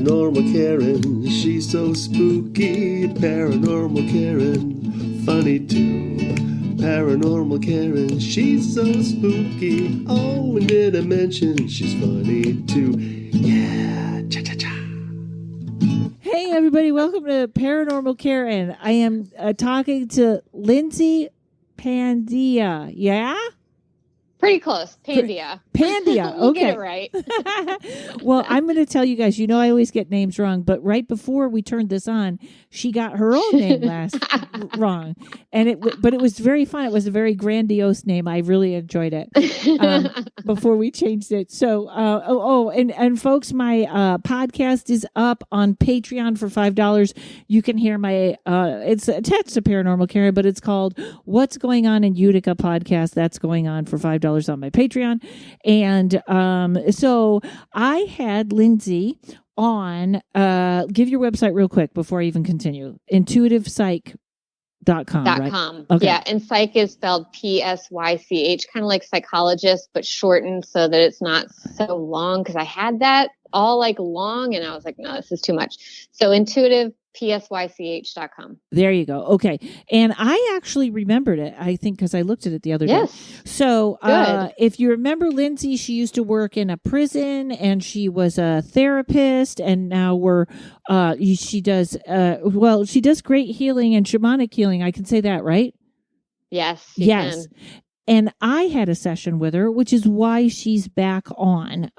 Paranormal Karen, she's so spooky. Paranormal Karen, funny too. Paranormal Karen, she's so spooky. Oh, and did I mention she's funny too? Yeah, cha-cha-cha. Hey, everybody. Welcome to Paranormal Karen. I am talking to Lindsay Pandya. Yeah? Pretty close. Pandya. Pandya. You Okay. get it right. Well, I'm going to tell you guys, I always get names wrong, but right before we turned this on, she got her own name wrong. But it was very fun. It was a very grandiose name. I really enjoyed it before we changed it. So, and folks, my podcast is up on Patreon for $5. You can hear my, it's attached to Paranormal Karen, but it's called What's Going On in Utica podcast. That's going on for $5 on my Patreon. And so I had Lindsay on, give your website real quick before I even continue. intuitivepsych.com, right? .com. Okay. Yeah, and psych is spelled P-S-Y-C-H, kind of like psychologist, but shortened so that it's not so long, because I had that all like long, and I was like, no, this is too much. So intuitivepsych.com. There you go. Okay. And I actually remembered it, I think, because I looked at it the other day. So if you remember Lindsay, she used to work in a prison and she was a therapist, and now she does great healing and shamanic healing. I can say that, right? Yes. Yes. Can. And I had a session with her, which is why she's back on,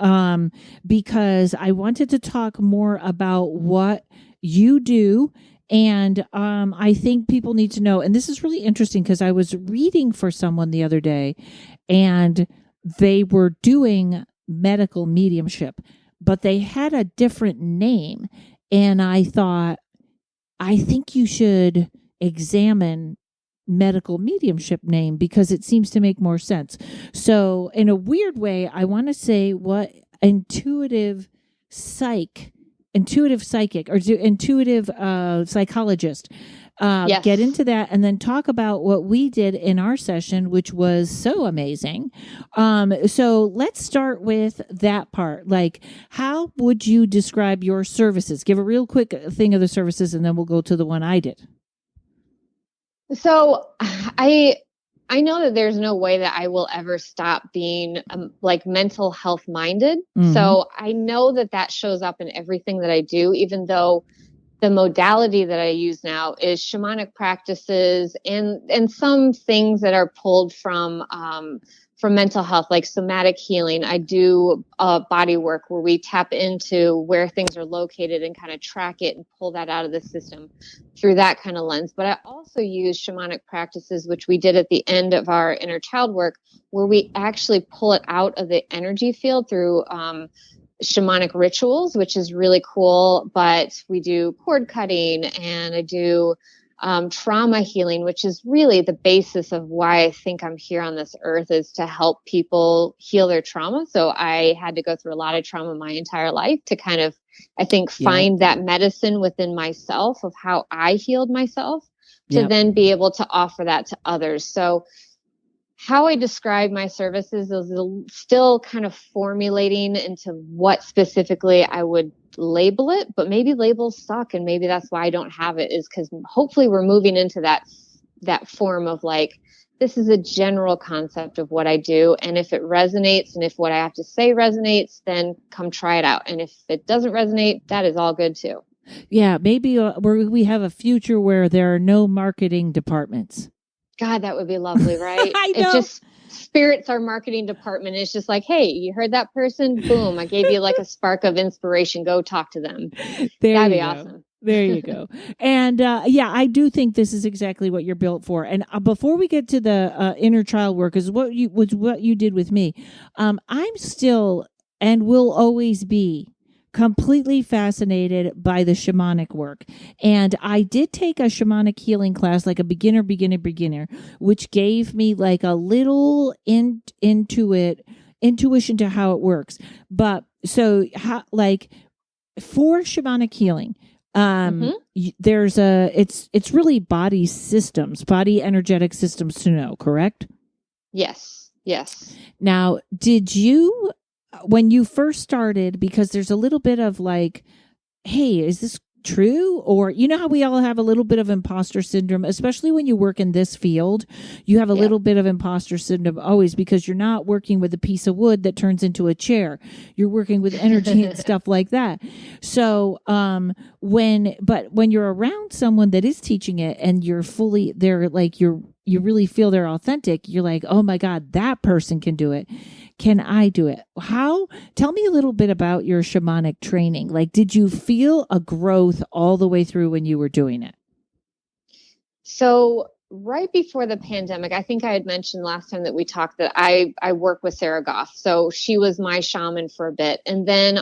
because I wanted to talk more about what you do. And I think people need to know. And this is really interesting because I was reading for someone the other day and they were doing medical mediumship, but they had a different name. And I thought, I think you should examine medical mediumship name because it seems to make more sense. So in a weird way, I want to say what intuitive psychic or intuitive psychologist. Yes. Get into that and then talk about what we did in our session, which was so amazing. So let's start with that part. Like, how would you describe your services? Give a real quick thing of the services and then we'll go to the one I did. So I know that there's no way that I will ever stop being like mental health minded. Mm-hmm. So I know that shows up in everything that I do, even though the modality that I use now is shamanic practices and some things that are pulled from mental health, like somatic healing. I do body work where we tap into where things are located and kind of track it and pull that out of the system through that kind of lens. But I also use shamanic practices, which we did at the end of our inner child work, where we actually pull it out of the energy field through shamanic rituals, which is really cool. But we do cord cutting and I do trauma healing, which is really the basis of why I think I'm here on this earth, is to help people heal their trauma. So I had to go through a lot of trauma my entire life to kind of, I think, find that medicine within myself of how I healed myself to then be able to offer that to others. So how I describe my services is still kind of formulating into what specifically I would label it, but maybe labels suck, and maybe that's why I don't have it, is because hopefully we're moving into that form of like, this is a general concept of what I do, and if it resonates and if what I have to say resonates, then come try it out, and if it doesn't resonate, that is all good too. Yeah, maybe we have a future where there are no marketing departments. God, that would be lovely, right? I know. It just spirits our marketing department. It's just like, hey, you heard that person? Boom. I gave you like a spark of inspiration. Go talk to them. That'd be awesome. There you go. And I do think this is exactly what you're built for. And before we get to the inner child work, is what you did with me. I'm still and will always be completely fascinated by the shamanic work. And I did take a shamanic healing class, like a beginner, which gave me like a little intuition to how it works. But so like for shamanic healing, there's it's really body energetic systems to know, correct? Yes. Now, did you, when you first started, because there's a little bit of like hey, is this true? Or you know how we all have a little bit of imposter syndrome, especially when you work in this field, you have a little bit of imposter syndrome always, because you're not working with a piece of wood that turns into a chair. You're working with energy and stuff like that. So when you're around someone that is teaching it and you're fully, they're like, you really feel they're authentic, you're like, oh my God, that person can do it. Can I do it? Tell me a little bit about your shamanic training. Like, did you feel a growth all the way through when you were doing it? So right before the pandemic, I think I had mentioned last time that we talked that I work with Sarah Goff. So she was my shaman for a bit. And then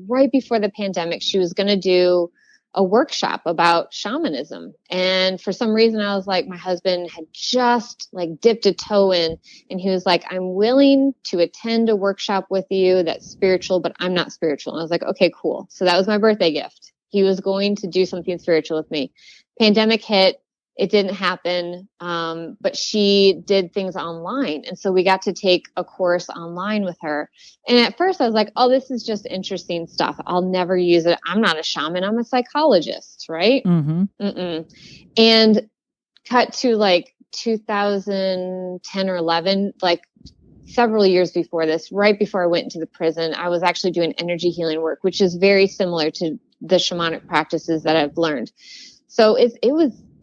right before the pandemic, she was going to do a workshop about shamanism. And for some reason, I was like, my husband had just like dipped a toe in, and he was like, I'm willing to attend a workshop with you that's spiritual, but I'm not spiritual. And I was like, okay, cool. So that was my birthday gift. He was going to do something spiritual with me. Pandemic hit. It didn't happen, but she did things online. And so we got to take a course online with her. And at first I was like, oh, this is just interesting stuff. I'll never use it. I'm not a shaman. I'm a psychologist, right? Mm-hmm. And cut to like 2010 or 11, like several years before this, right before I went into the prison, I was actually doing energy healing work, which is very similar to the shamanic practices that I've learned. So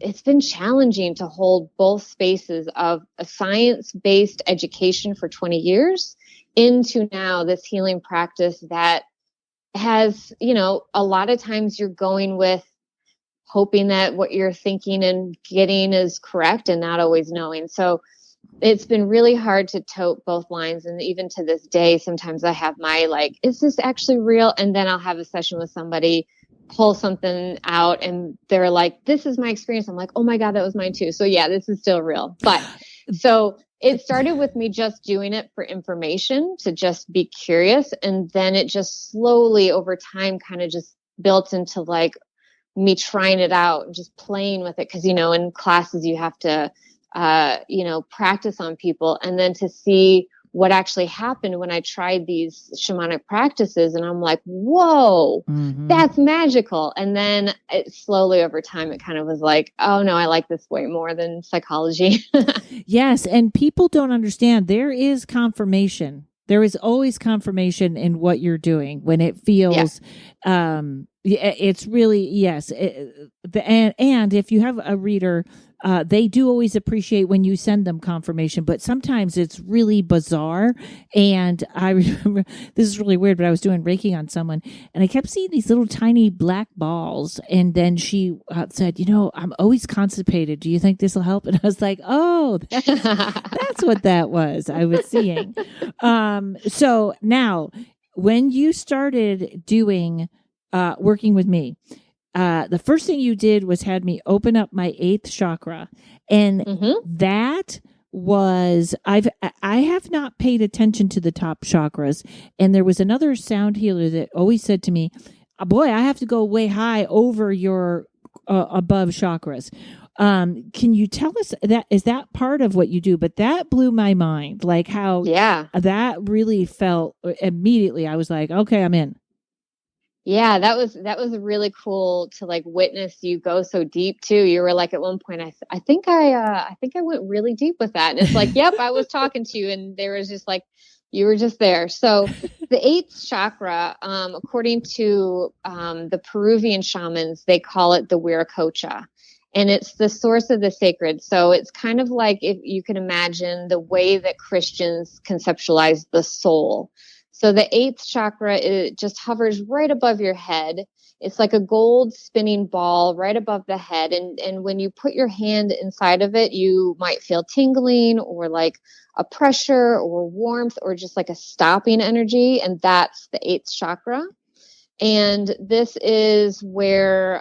it's been challenging to hold both spaces of a science-based education for 20 years into now this healing practice that has, a lot of times you're going with hoping that what you're thinking and getting is correct and not always knowing. So it's been really hard to tote both lines. And even to this day, sometimes I have my like, is this actually real? And then I'll have a session with somebody, pull something out, and they're like, this is my experience. I'm like, oh my God, that was mine too. So yeah, this is still real. But so it started with me just doing it for information, to just be curious. And then it just slowly over time kind of just built into like me trying it out and just playing with it. Cause in classes you have to, practice on people, and then to see what actually happened when I tried these shamanic practices. And I'm like, whoa, that's magical. And then it slowly over time, it kind of was like, oh no, I like this way more than psychology. Yes. And people don't understand, there is confirmation. There is always confirmation in what you're doing when it feels, it's really, yes. And if you have a reader, they do always appreciate when you send them confirmation, but sometimes it's really bizarre. And I remember, this is really weird, but I was doing Reiki on someone and I kept seeing these little tiny black balls. And then she said, I'm always constipated. Do you think this will help? And I was like, oh, that's what that was I was seeing. So now when you started doing, working with me, the first thing you did was had me open up my 8th chakra. And that was, I have not paid attention to the top chakras. And there was another sound healer that always said to me, boy, I have to go way high over your above chakras. Can you tell us is that part of what you do? But that blew my mind, like how that really felt immediately. I was like, okay, I'm in. Yeah, that was really cool to like witness you go so deep too. You were like at one point, I think I went really deep with that. And it's like, yep, I was talking to you, and there was just like, you were just there. So the 8th chakra, according to the Peruvian shamans, they call it the Wiracocha, and it's the source of the sacred. So it's kind of like, if you can imagine the way that Christians conceptualize the soul. So the 8th chakra, it just hovers right above your head. It's like a gold spinning ball right above the head. And when you put your hand inside of it, you might feel tingling or like a pressure or warmth or just like a stopping energy. And that's the 8th chakra. And this is where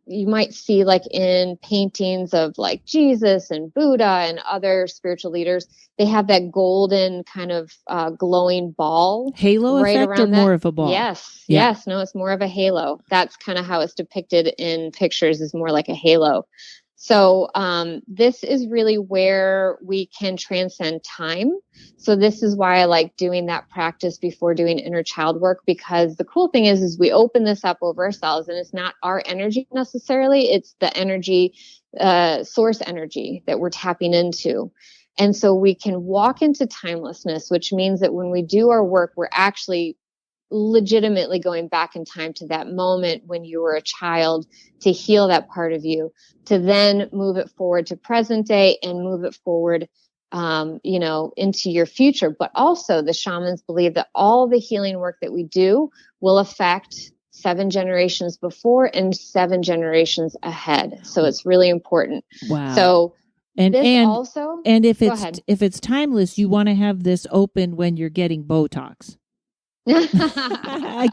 you might see like in paintings of like Jesus and Buddha and other spiritual leaders, they have that golden kind of glowing ball. Halo right effect, around or more of a ball? Yes. No, it's more of a halo. That's kind of how it's depicted in pictures, is more like a halo. So this is really where we can transcend time. So this is why I like doing that practice before doing inner child work, because the cool thing is we open this up over ourselves, and it's not our energy necessarily. It's the energy, source energy that we're tapping into. And so we can walk into timelessness, which means that when we do our work, we're actually legitimately going back in time to that moment when you were a child, to heal that part of you, to then move it forward to present day and move it forward, into your future. But also the shamans believe that all the healing work that we do will affect 7 generations before and 7 generations ahead. So it's really important. Wow. So and if if it's timeless, you want to have this open when you're getting Botox. I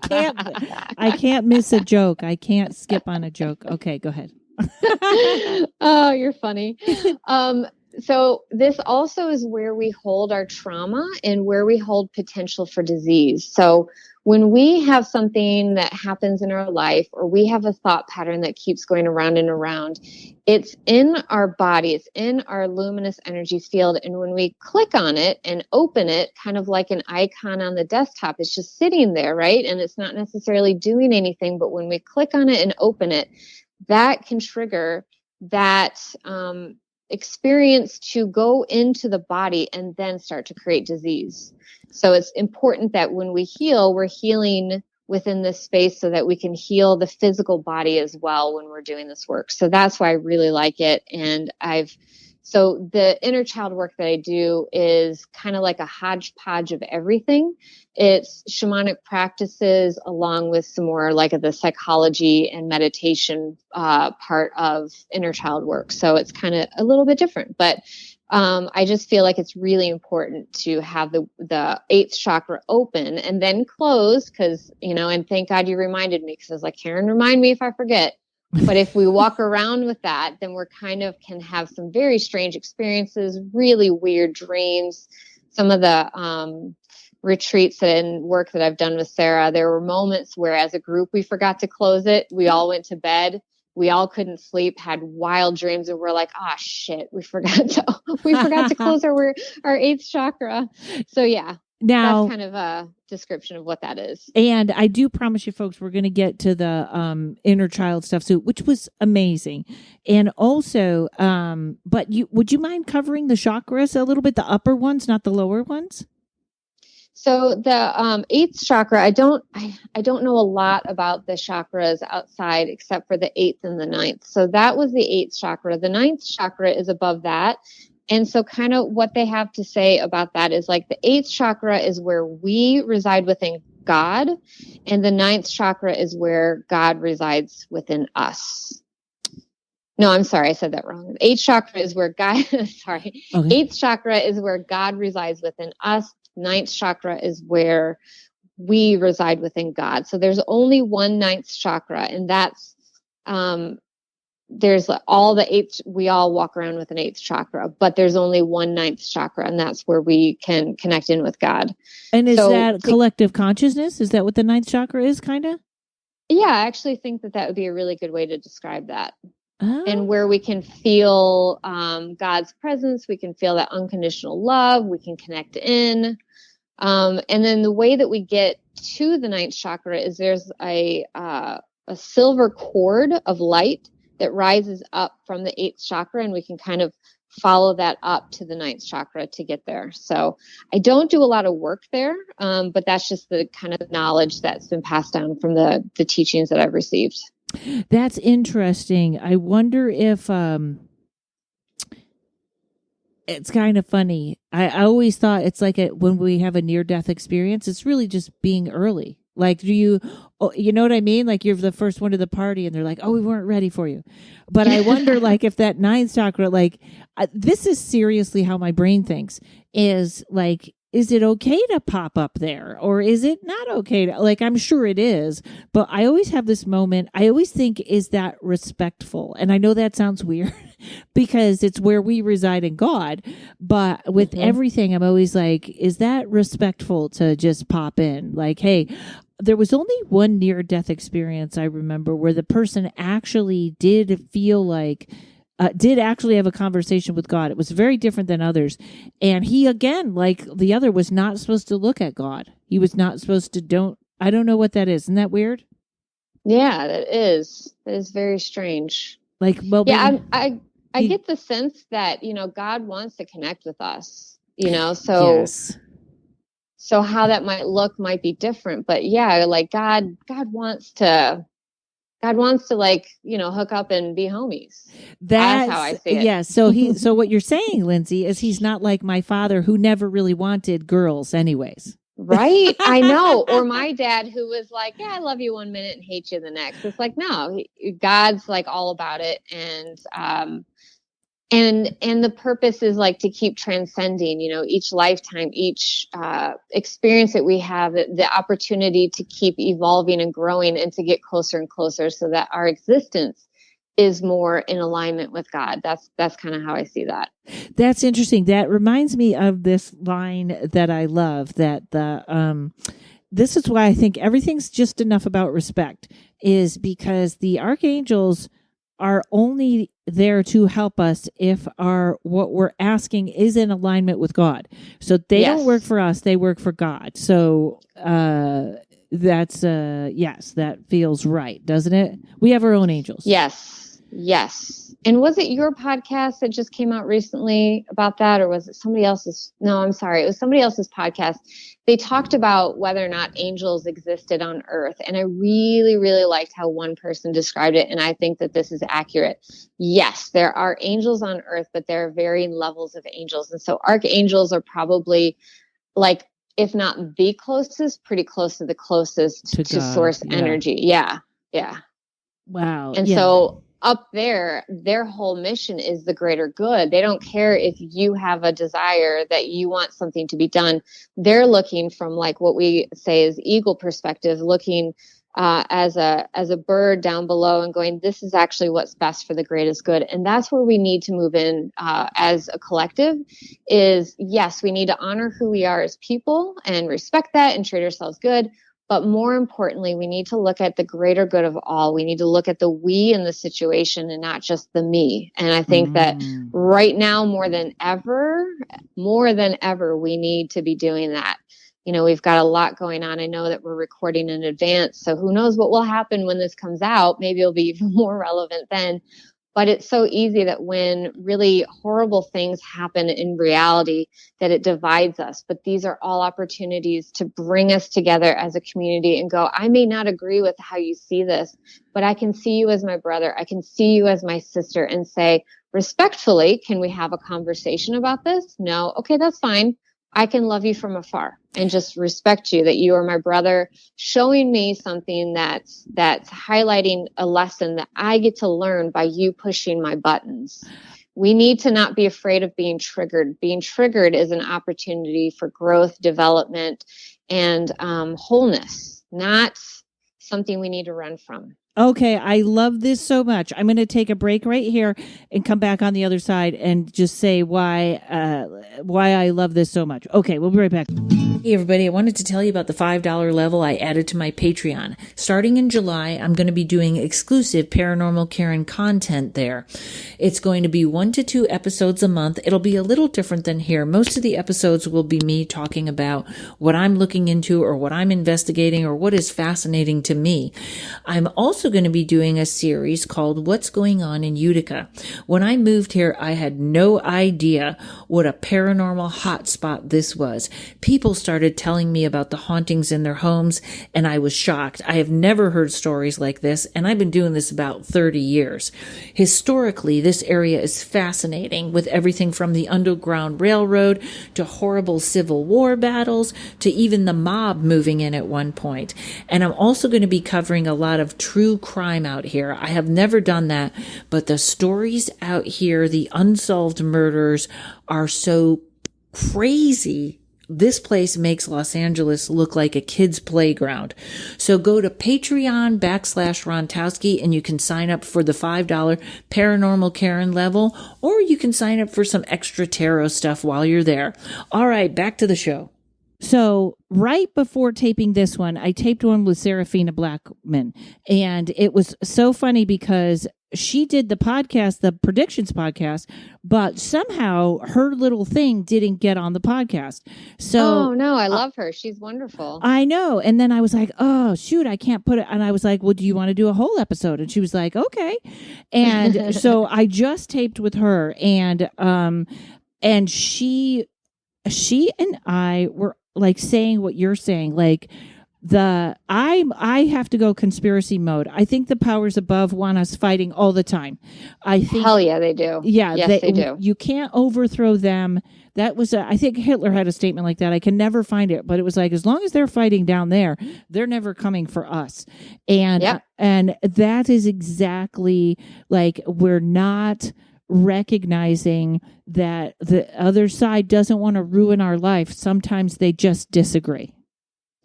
can't miss a joke. I can't skip on a joke. Okay, go ahead. Oh, you're funny. So this also is where we hold our trauma and where we hold potential for disease. So when we have something that happens in our life, or we have a thought pattern that keeps going around and around, it's in our body, it's in our luminous energy field. And when we click on it and open it, kind of like an icon on the desktop, it's just sitting there, right? And it's not necessarily doing anything, but when we click on it and open it, that can trigger that experience to go into the body and then start to create disease. So it's important that when we heal, we're healing within this space so that we can heal the physical body as well when we're doing this work. So that's why I really like it. And so the inner child work that I do is kind of like a hodgepodge of everything. It's shamanic practices along with some more like the psychology and meditation part of inner child work. So it's kind of a little bit different, but I just feel like it's really important to have the 8th chakra open and then close, because, and thank God you reminded me, because I was like, Karen, remind me if I forget. But if we walk around with that, then we're kind of can have some very strange experiences, really weird dreams. Some of the retreats and work that I've done with Sarah, there were moments where as a group, we forgot to close it. We all went to bed. We all couldn't sleep, had wild dreams, and we're like, "Ah, shit, we forgot to close our 8th chakra." So yeah, now that's kind of a description of what that is. And I do promise you, folks, we're going to get to the inner child stuff, which was amazing. And also, but would you mind covering the chakras a little bit, the upper ones, not the lower ones? So the 8th chakra, I don't know a lot about the chakras outside except for the 8th and the 9th. So that was the 8th chakra. The 9th chakra is above that. And so kind of what they have to say about that is like the 8th chakra is where we reside within God, and the 9th chakra is where God resides within us. No, I'm sorry, I said that wrong. The 8th chakra is where God, sorry. Okay. 8th chakra is where God resides within us. 9th chakra is where we reside within God. So there's only one 9th chakra, and that's there's all the 8th, we all walk around with an 8th chakra, but there's only one 9th chakra, and that's where we can connect in with God. And is that collective consciousness? Is that what the 9th chakra is, kind of? Yeah, I actually think that would be a really good way to describe that. And where we can feel God's presence, we can feel that unconditional love, we can connect in. And then the way that we get to the 9th chakra is there's a silver cord of light that rises up from the 8th chakra, and we can kind of follow that up to the 9th chakra to get there. So I don't do a lot of work there, but that's just the kind of knowledge that's been passed down from the teachings that I've received. That's interesting. I wonder if it's kind of funny. I always thought it's like when we have a near-death experience, it's really just being early. Like, you know what I mean? Like, you're the first one to the party and they're like, oh, we weren't ready for you. But I wonder, like, if that 9th chakra, like, this is seriously how my brain thinks, is like, is it okay to pop up there, or is it not okay to, like, I'm sure it is, but I always have this moment. I always think, is that respectful? And I know that sounds weird because it's where we reside in God, but with everything, I'm always like, is that respectful to just pop in? Like, hey, there was only one near-death experience I remember where the person actually did feel like did actually have a conversation with God. It was very different than others. And he, again, like the other, was not supposed to look at God. He was not supposed to, I don't know what that is. Isn't that weird? Yeah, that is. That is very strange. Like, well, yeah, I get the sense that, God wants to connect with us, so. Yes. So how that might look might be different, but yeah, like God wants to like, hook up and be homies. That's how I see it. Yeah. So so what you're saying, Lindsay, is he's not like my father, who never really wanted girls anyways. Right. I know. Or my dad, who was like, yeah, I love you one minute and hate you the next. It's like, no, God's like all about it. And the purpose is like to keep transcending, each lifetime, each experience that we have, the opportunity to keep evolving and growing and to get closer and closer, so that our existence is more in alignment with God. That's kind of how I see that. That's interesting. That reminds me of this line that I love, that this is why I think everything's just enough about respect, is because the archangels are only there to help us if what we're asking is in alignment with God. So they don't work for us, they work for God. So that's yes, that feels right, doesn't it? We have our own angels. Yes. And was it your podcast that just came out recently about that, or was it somebody else's? No, I'm sorry. It was somebody else's podcast. They talked about whether or not angels existed on Earth. And I really, really liked how one person described it. And I think that this is accurate. Yes, there are angels on Earth, but there are varying levels of angels. And so archangels are probably, like, if not the closest, pretty close to the closest to source energy. Yeah. Wow. And so up there, their whole mission is the greater good. They don't care if you have a desire that you want something to be done. They're looking from, like, what we say is eagle perspective, looking as a bird down below and going, this is actually what's best for the greatest good. And that's where we need to move in as a collective. Is, yes, we need to honor who we are as people and respect that and treat ourselves good. But more importantly, we need to look at the greater good of all. We need to look at the we in the situation and not just the me. And I think that right now, more than ever, we need to be doing that. We've got a lot going on. I know that we're recording in advance, so who knows what will happen when this comes out. Maybe it'll be even more relevant then. But it's so easy that when really horrible things happen in reality, that it divides us. But these are all opportunities to bring us together as a community and go, I may not agree with how you see this, but I can see you as my brother. I can see you as my sister, and say, respectfully, can we have a conversation about this? No. Okay, that's fine. I can love you from afar and just respect you, that you are my brother, showing me something that's highlighting a lesson that I get to learn by you pushing my buttons. We need to not be afraid of being triggered. Being triggered is an opportunity for growth, development, and wholeness, not something we need to run from. Okay, I love this so much. I'm going to take a break right here and come back on the other side and just say why I love this so much. Okay, we'll be right back. Hey everybody, I wanted to tell you about the $5 level I added to my Patreon. Starting in July, I'm going to be doing exclusive Paranormal Karen content there. It's going to be 1 to 2 episodes a month. It'll be a little different than here. Most of the episodes will be me talking about what I'm looking into or what I'm investigating or what is fascinating to me. I'm also going to be doing a series called What's Going On in Utica. When I moved here, I had no idea what a paranormal hotspot this was. People started telling me about the hauntings in their homes, and I was shocked. I have never heard stories like this, and I've been doing this about 30 years. Historically, this area is fascinating, with everything from the Underground Railroad to horrible Civil War battles to even the mob moving in at one point. And I'm also going to be covering a lot of true crime out here. I have never done that, but the stories out here, the unsolved murders, are so crazy. This place makes Los Angeles look like a kid's playground. So go to Patreon.com/Rontowski and you can sign up for the $5 Paranormal Karen level, or you can sign up for some extra tarot stuff while you're there. All right, back to the show. So right before taping this one, I taped one with Serafina Blackman. And it was so funny because she did the podcast, the predictions podcast, but somehow her little thing didn't get on the podcast. So oh no, I love her. She's wonderful. I know. And then I was like, oh shoot, I can't put it. And I was like, well, do you want to do a whole episode? And she was like, okay. And so I just taped with her, and she and I were like saying what you're saying, like I have to go conspiracy mode. I think the powers above want us fighting all the time. I think hell yeah, they do. Yeah, yes, they do. You can't overthrow them. That was I think Hitler had a statement like that. I can never find it, but it was like, as long as they're fighting down there, they're never coming for us. And Yep. And that is exactly, like, we're not recognizing that the other side doesn't want to ruin our life. Sometimes they just disagree.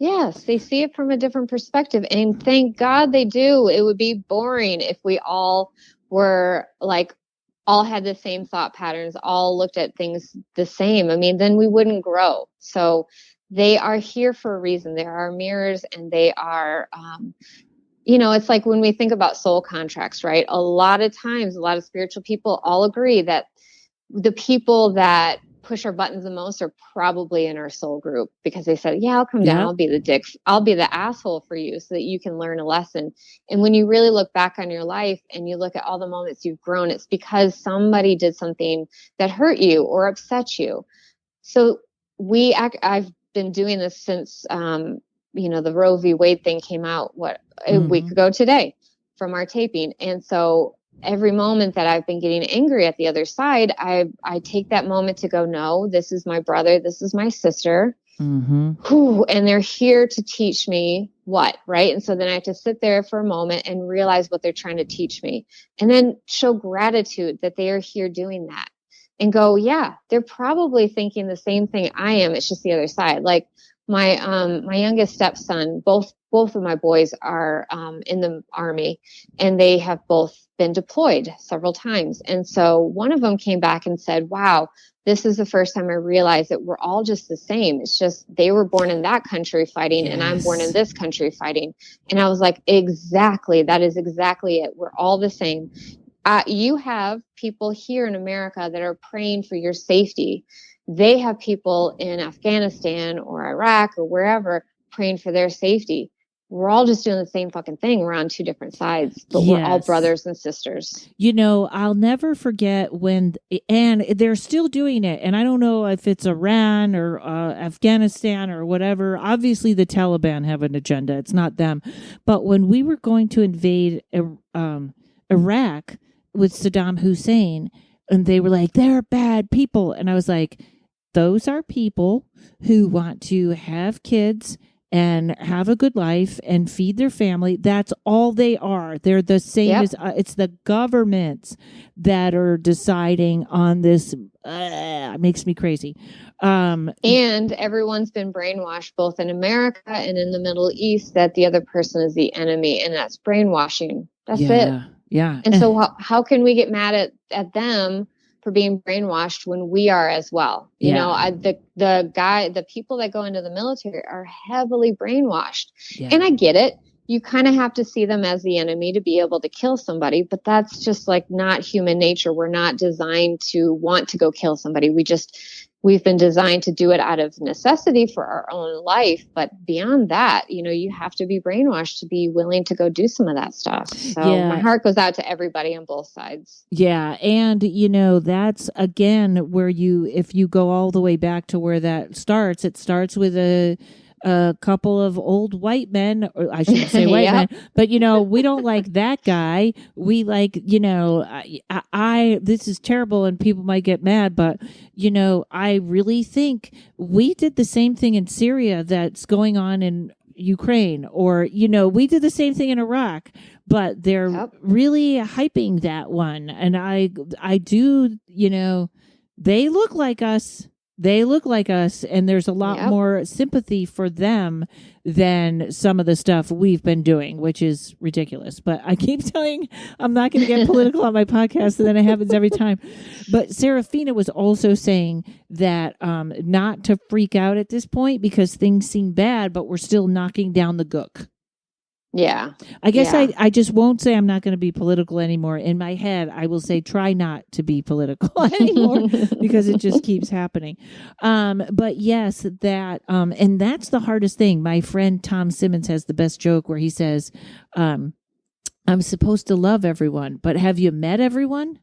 Yes, they see it from a different perspective. And thank God they do. It would be boring if we all were like, all had the same thought patterns, all looked at things the same. I mean, then we wouldn't grow. So they are here for a reason. They are mirrors, and they are, it's like when we think about soul contracts, right? A lot of times, a lot of spiritual people all agree that the people that push our buttons the most are probably in our soul group, because they said, yeah, I'll come down. I'll be the dick. I'll be the asshole for you so that you can learn a lesson. And when you really look back on your life and you look at all the moments you've grown, it's because somebody did something that hurt you or upset you. So I've been doing this since, the Roe v. Wade thing came out, a week ago today from our taping. And so every moment that I've been getting angry at the other side, I take that moment to go, no, this is my brother. This is my sister. And they're here to teach me what, right? And so then I have to sit there for a moment and realize what they're trying to teach me, and then show gratitude that they are here doing that, and go, yeah, they're probably thinking the same thing I am. It's just the other side. Like my youngest stepson, both of my boys are in the Army, and they have both been deployed several times. And so one of them came back and said, wow, this is the first time I realized that we're all just the same. It's just they were born in that country fighting, and I'm born in this country fighting. And I was like, exactly. That is exactly it. We're all the same. You have people here in America that are praying for your safety. They have people in Afghanistan or Iraq or wherever praying for their safety. We're all just doing the same fucking thing. We're on two different sides, but we're all brothers and sisters. I'll never forget and they're still doing it. And I don't know if it's Iran or Afghanistan or whatever. Obviously, the Taliban have an agenda. It's not them. But when we were going to invade Iraq with Saddam Hussein, and they were like, they're bad people. And I was like, those are people who want to have kids and have a good life and feed their family. That's all they are. They're the same as it's the governments that are deciding on this. It makes me crazy. And everyone's been brainwashed, both in America and in the Middle East, that the other person is the enemy, and that's brainwashing. That's it. Yeah. And so how can we get mad at them for being brainwashed when we are as well? The people that go into the military are heavily brainwashed. And I get it. You kind of have to see them as the enemy to be able to kill somebody, but that's just like not human nature. We're not designed to want to go kill somebody. We've been designed to do it out of necessity for our own life. But beyond that, you have to be brainwashed to be willing to go do some of that stuff. So my heart goes out to everybody on both sides. Yeah. And, that's again where if you go all the way back to where that starts, it starts with a couple of old white men, or I shouldn't say white men, but we don't like that guy. We like, this is terrible and people might get mad, but I really think we did the same thing in Syria that's going on in Ukraine, or, we did the same thing in Iraq, but they're really hyping that one. And I do, they look like us. They look like us, and there's a lot more sympathy for them than some of the stuff we've been doing, which is ridiculous. But I keep telling I'm not going to get political on my podcast, and then it happens every time. But Serafina was also saying that not to freak out at this point because things seem bad, but we're still knocking down the gook. Yeah. I guess I just won't say I'm not going to be political anymore. In my head, I will say try not to be political anymore because it just keeps happening. But yes, that and that's the hardest thing. My friend Tom Simmons has the best joke where he says, I'm supposed to love everyone, but have you met everyone?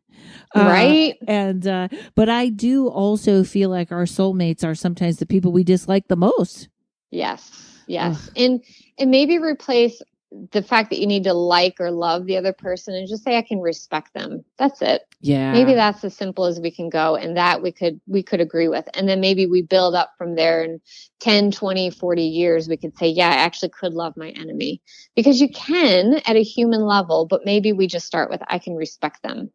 Right. But I do also feel like our soulmates are sometimes the people we dislike the most. Yes. And maybe replace the fact that you need to like or love the other person and just say, I can respect them. That's it. Yeah. Maybe that's as simple as we can go. And that we could agree with. And then maybe we build up from there in 10, 20, 40 years, we could say, yeah, I actually could love my enemy because you can at a human level, but maybe we just start with, I can respect them.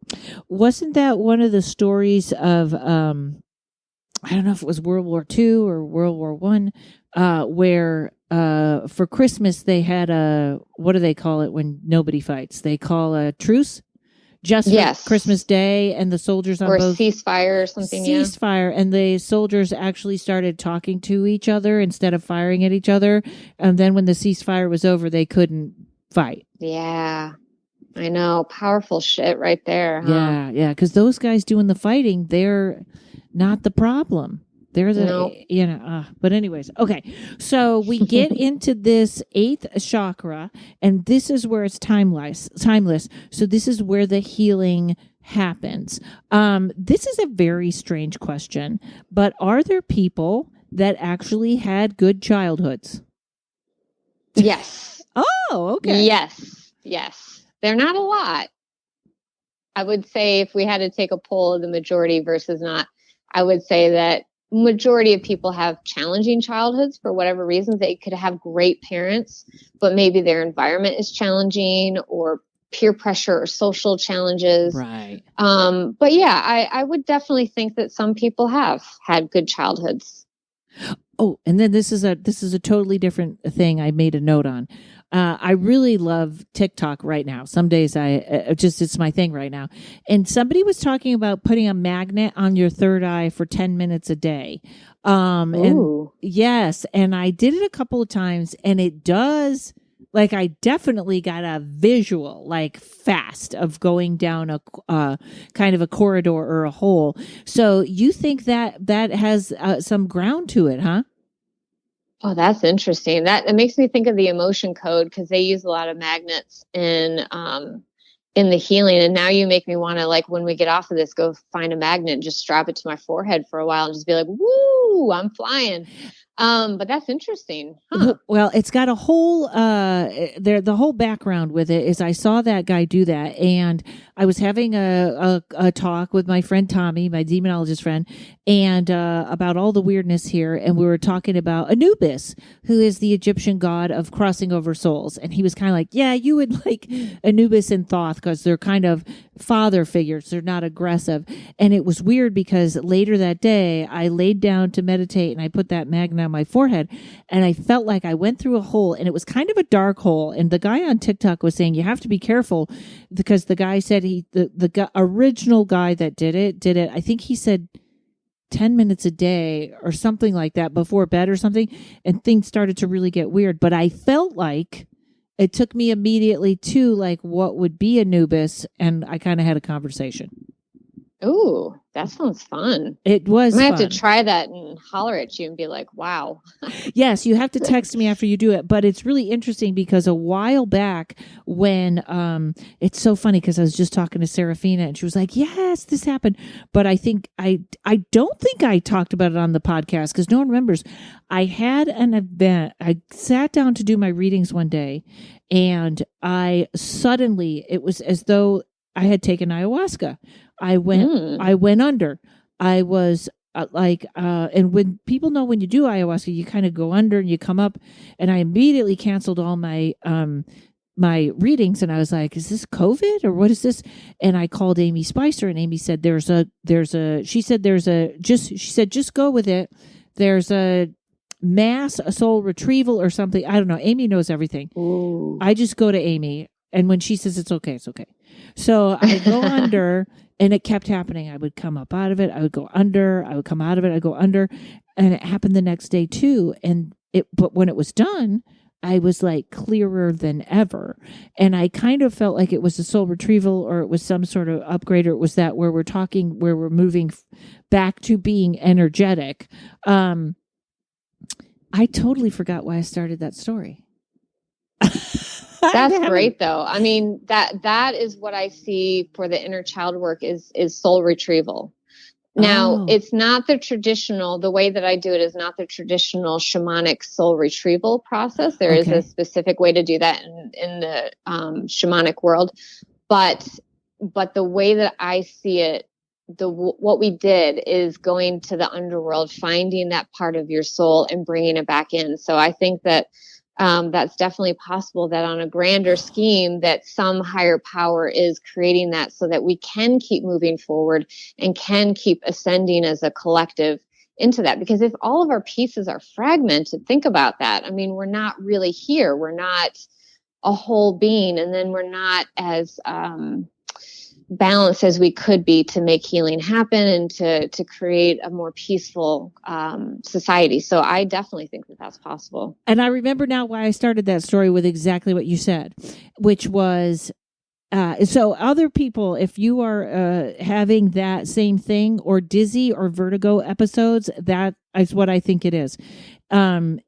Wasn't that one of the stories of, I don't know if it was World War II or World War One, where for Christmas they had what do they call it when nobody fights? They call a truce just for Christmas Day, and the soldiers on both ceasefire or something. Ceasefire, and the soldiers actually started talking to each other instead of firing at each other. And then when the ceasefire was over, they couldn't fight. Yeah. I know. Powerful shit right there. Huh? Yeah. Because those guys doing the fighting, they're not the problem. They're the, but anyways, okay. So we get into this 8th chakra, and this is where it's timeless. So this is where the healing happens. This is a very strange question, but are there people that actually had good childhoods? Yes. Oh, okay. Yes. They're not a lot. I would say if we had to take a poll of the majority versus not, I would say that majority of people have challenging childhoods for whatever reasons. They could have great parents, but maybe their environment is challenging or peer pressure or social challenges. Right. But yeah, I would definitely think that some people have had good childhoods. Oh, and then this is a totally different thing I made a note on. I really love TikTok right now. Some days it's my thing right now. And somebody was talking about putting a magnet on your third eye for 10 minutes a day. And yes, and I did it a couple of times, and it does. Like, I definitely got a visual, like, fast of going down a kind of a corridor or a hole. So you think that has some ground to it, huh? Oh, that's interesting. That makes me think of the emotion code because they use a lot of magnets in the healing. And now you make me want to, like, when we get off of this, go find a magnet and just strap it to my forehead for a while and just be like, woo, I'm flying. But that's interesting. Huh? Well, it's got a whole, the whole background with it is I saw that guy do that, and I was having a talk with my friend Tommy, my demonologist friend, and about all the weirdness here, and we were talking about Anubis, who is the Egyptian god of crossing over souls, and he was kind of like, yeah, you would like Anubis and Thoth because they're kind of father figures, they're not aggressive. And it was weird because later that day I laid down to meditate and I put that magnet on my forehead, and I felt like I went through a hole, and it was kind of a dark hole. And the guy on TikTok was saying you have to be careful because the guy said the original guy that did it, I think he said 10 minutes a day or something like that before bed or something, and things started to really get weird. But I felt like it took me immediately to like what would be Anubis, and I kind of had a conversation. Ooh, that sounds fun. It was I might fun. have to try that and holler at you and be like, wow. Yes, you have to text me after you do it. But it's really interesting because a while back when it's so funny because I was just talking to Serafina and she was like, yes, this happened. But I think I don't think I talked about it on the podcast because no one remembers. I had an event. I sat down to do my readings one day, and it was as though I had taken ayahuasca. I went under. I was and when people know when you do ayahuasca, you kind of go under and you come up, and I immediately canceled all my my readings, and I was like, is this COVID or what is this? And I called Amy Spicer, and Amy said, just go with it. There's a soul retrieval or something. I don't know. Amy knows everything. Ooh. I just go to Amy, and when she says it's okay, it's okay. So I go under, and it kept happening. I would come up out of it. I would go under. I would come out of it. I'd go under. And it happened the next day too. But when it was done, I was like clearer than ever. And I kind of felt like it was a soul retrieval, or it was some sort of upgrade, or it was that where we're moving back to being energetic. I totally forgot why I started that story. That's great though. I mean, that is what I see for the inner child work is soul retrieval. Now, it's not the way that I do it is not the traditional shamanic soul retrieval process. There is a specific way to do that in the shamanic world. But the way that I see it, what we did is going to the underworld, finding that part of your soul and bringing it back in. So I think that that's definitely possible, that on a grander scheme that some higher power is creating that so that we can keep moving forward and can keep ascending as a collective into that. Because if all of our pieces are fragmented, think about that. I mean, we're not really here. We're not a whole being, and then we're not as balanced as we could be to make healing happen and to create a more peaceful society. So I definitely think that that's possible. And I remember now why I started that story with exactly what you said, which was, so other people, if you are having that same thing or dizzy or vertigo episodes, that is what I think it is. And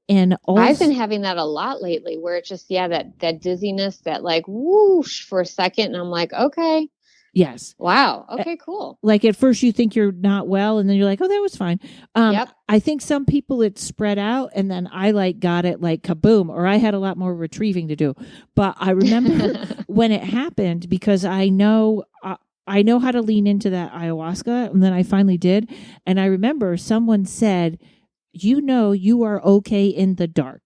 also, I've been having that a lot lately, where it's just, that dizziness, that like whoosh for a second. And I'm like, okay. Yes. Wow. Okay, cool. Like at first you think you're not well, and then you're like, oh, that was fine. Yep. I think some people it's spread out, and then I got it like kaboom, or I had a lot more retrieving to do. But I remember when it happened, because I know how to lean into that ayahuasca, and then I finally did. And I remember someone said, you are okay in the dark.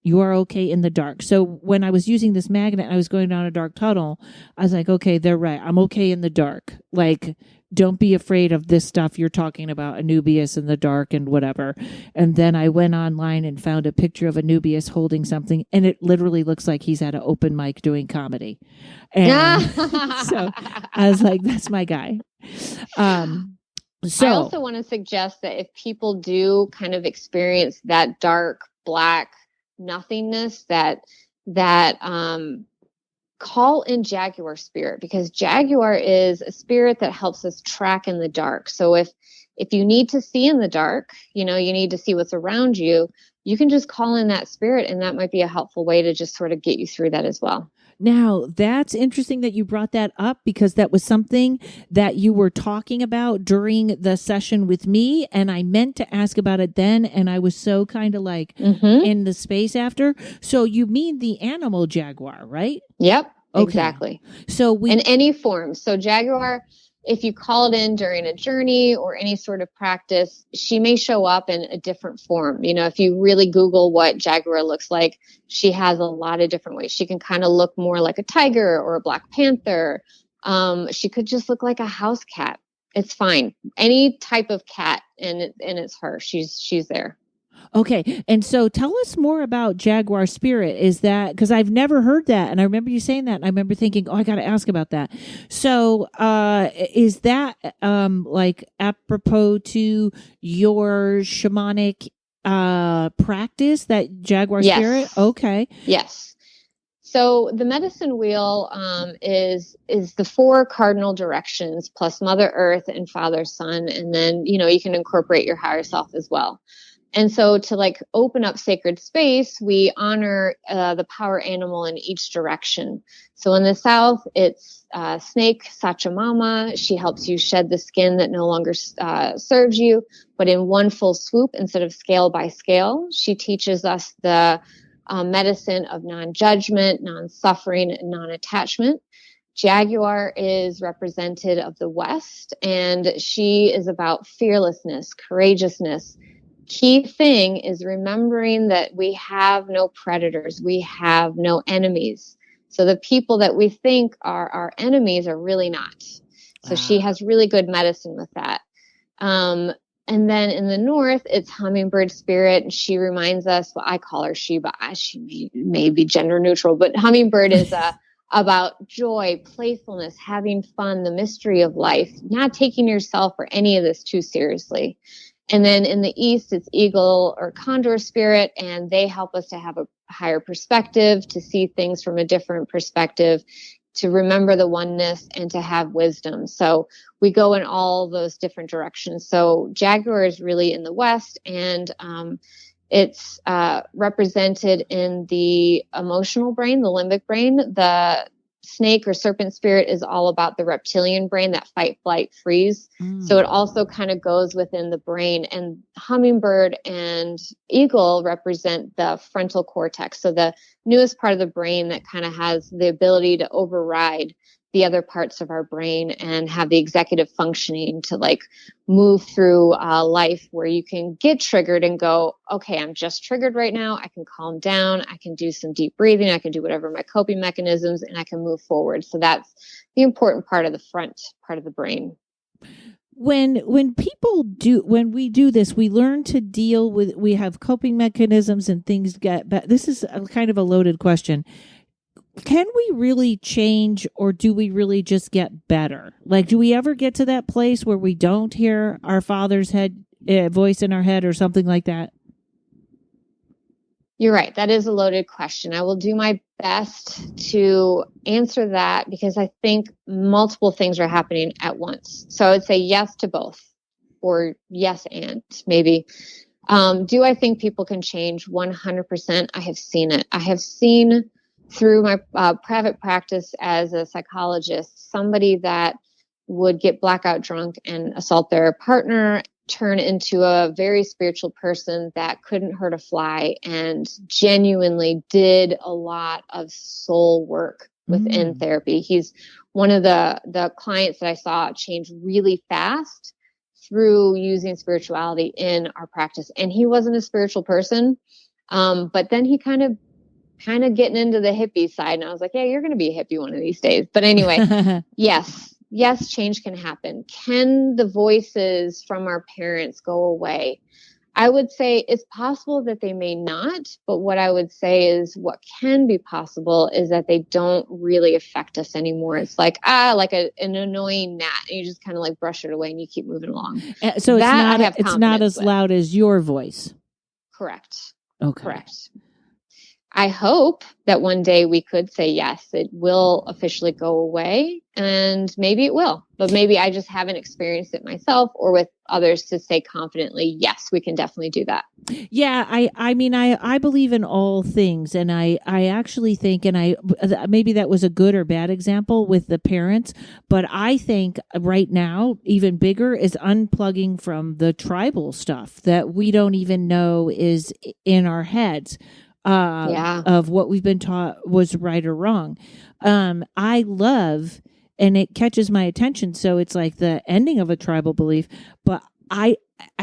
You are okay in the dark. So when I was using this magnet, I was going down a dark tunnel. I was like, okay, they're right. I'm okay in the dark. Like, don't be afraid of this stuff you're talking about, Anubius in the dark and whatever. And then I went online and found a picture of Anubius holding something, and it literally looks like he's at an open mic doing comedy. And so I was like, that's my guy. So I also want to suggest that if people do kind of experience that dark, black nothingness, that call in Jaguar spirit, because Jaguar is a spirit that helps us track in the dark. So if you need to see in the dark, you need to see what's around you, you can just call in that spirit, and that might be a helpful way to just sort of get you through that as well. Now, that's interesting that you brought that up, because that was something that you were talking about during the session with me, and I meant to ask about it then, and I was so kind of like in the space after. So you mean the animal jaguar, right? Yep, okay. Exactly. So in any form. So jaguar, if you call it in during a journey or any sort of practice, she may show up in a different form. If you really Google what jaguar looks like, she has a lot of different ways. She can kind of look more like a tiger or a black panther. She could just look like a house cat. It's fine. Any type of cat, and it's her. She's there. Okay. And so tell us more about Jaguar Spirit. Is that, because I've never heard that. And I remember you saying that. And I remember thinking, I got to ask about that. So is that like apropos to your shamanic practice, that Jaguar Spirit? Okay. Yes. So the medicine wheel is the 4 cardinal directions plus Mother Earth and Father Sun. And then, you can incorporate your higher self as well. And so to open up sacred space, we honor the power animal in each direction. So in the south, it's snake, Sachamama. She helps you shed the skin that no longer serves you, but in one full swoop instead of scale by scale. She teaches us the medicine of non-judgment, non-suffering, and non-attachment. Jaguar is representative of the West, and she is about fearlessness, courageousness. Key thing is remembering that we have no predators. We have no enemies. So the people that we think are our enemies are really not. So she has really good medicine with that. And then in the north, it's hummingbird spirit. And she reminds us, well, I call her she, but she may be gender neutral, but hummingbird is about joy, playfulness, having fun, the mystery of life, not taking yourself or any of this too seriously. And then in the east, it's eagle or condor spirit, and they help us to have a higher perspective, to see things from a different perspective, to remember the oneness, and to have wisdom. So we go in all those different directions. So jaguar is really in the west, and it's represented in the emotional brain, the limbic brain. The snake or serpent spirit is all about the reptilian brain, that fight, flight, freeze. So it also kind of goes within the brain. And hummingbird and eagle represent the frontal cortex. So the newest part of the brain that kind of has the ability to override the other parts of our brain and have the executive functioning to like move through life, where you can get triggered and go, okay, I'm just triggered right now. I can calm down. I can do some deep breathing. I can do whatever my coping mechanisms, and I can move forward. So that's the important part of the front part of the brain. When we do this, we learn to deal with, we have coping mechanisms and things get better. This is a kind of a loaded question. Can we really change, or do we really just get better? Like, do we ever get to that place where we don't hear our father's voice in our head or something like that? You're right. That is a loaded question. I will do my best to answer that, because I think multiple things are happening at once. So I would say yes to both, or yes and maybe. Do I think people can change? 100%. I have seen it. I have seen through my private practice as a psychologist, somebody that would get blackout drunk and assault their partner turn into a very spiritual person that couldn't hurt a fly, and genuinely did a lot of soul work within therapy. He's one of the clients that I saw change really fast through using spirituality in our practice. And he wasn't a spiritual person, but then he kind of getting into the hippie side. And I was like, yeah, you're going to be a hippie one of these days. But anyway, yes, change can happen. Can the voices from our parents go away? I would say it's possible that they may not, but what I would say is what can be possible is that they don't really affect us anymore. It's like, an annoying gnat, and you just kind of like brush it away and you keep moving along. So it's not as loud as your voice. Correct. Okay. Correct. I hope that one day we could say, yes, it will officially go away, and maybe it will, but maybe I just haven't experienced it myself or with others to say confidently, yes, we can definitely do that. Yeah. I mean, I believe in all things, and I actually think, and maybe that was a good or bad example with the parents, but I think right now, even bigger is unplugging from the tribal stuff that we don't even know is in our heads. Of what we've been taught was right or wrong. I love, and it catches my attention. So it's like the ending of a tribal belief, but I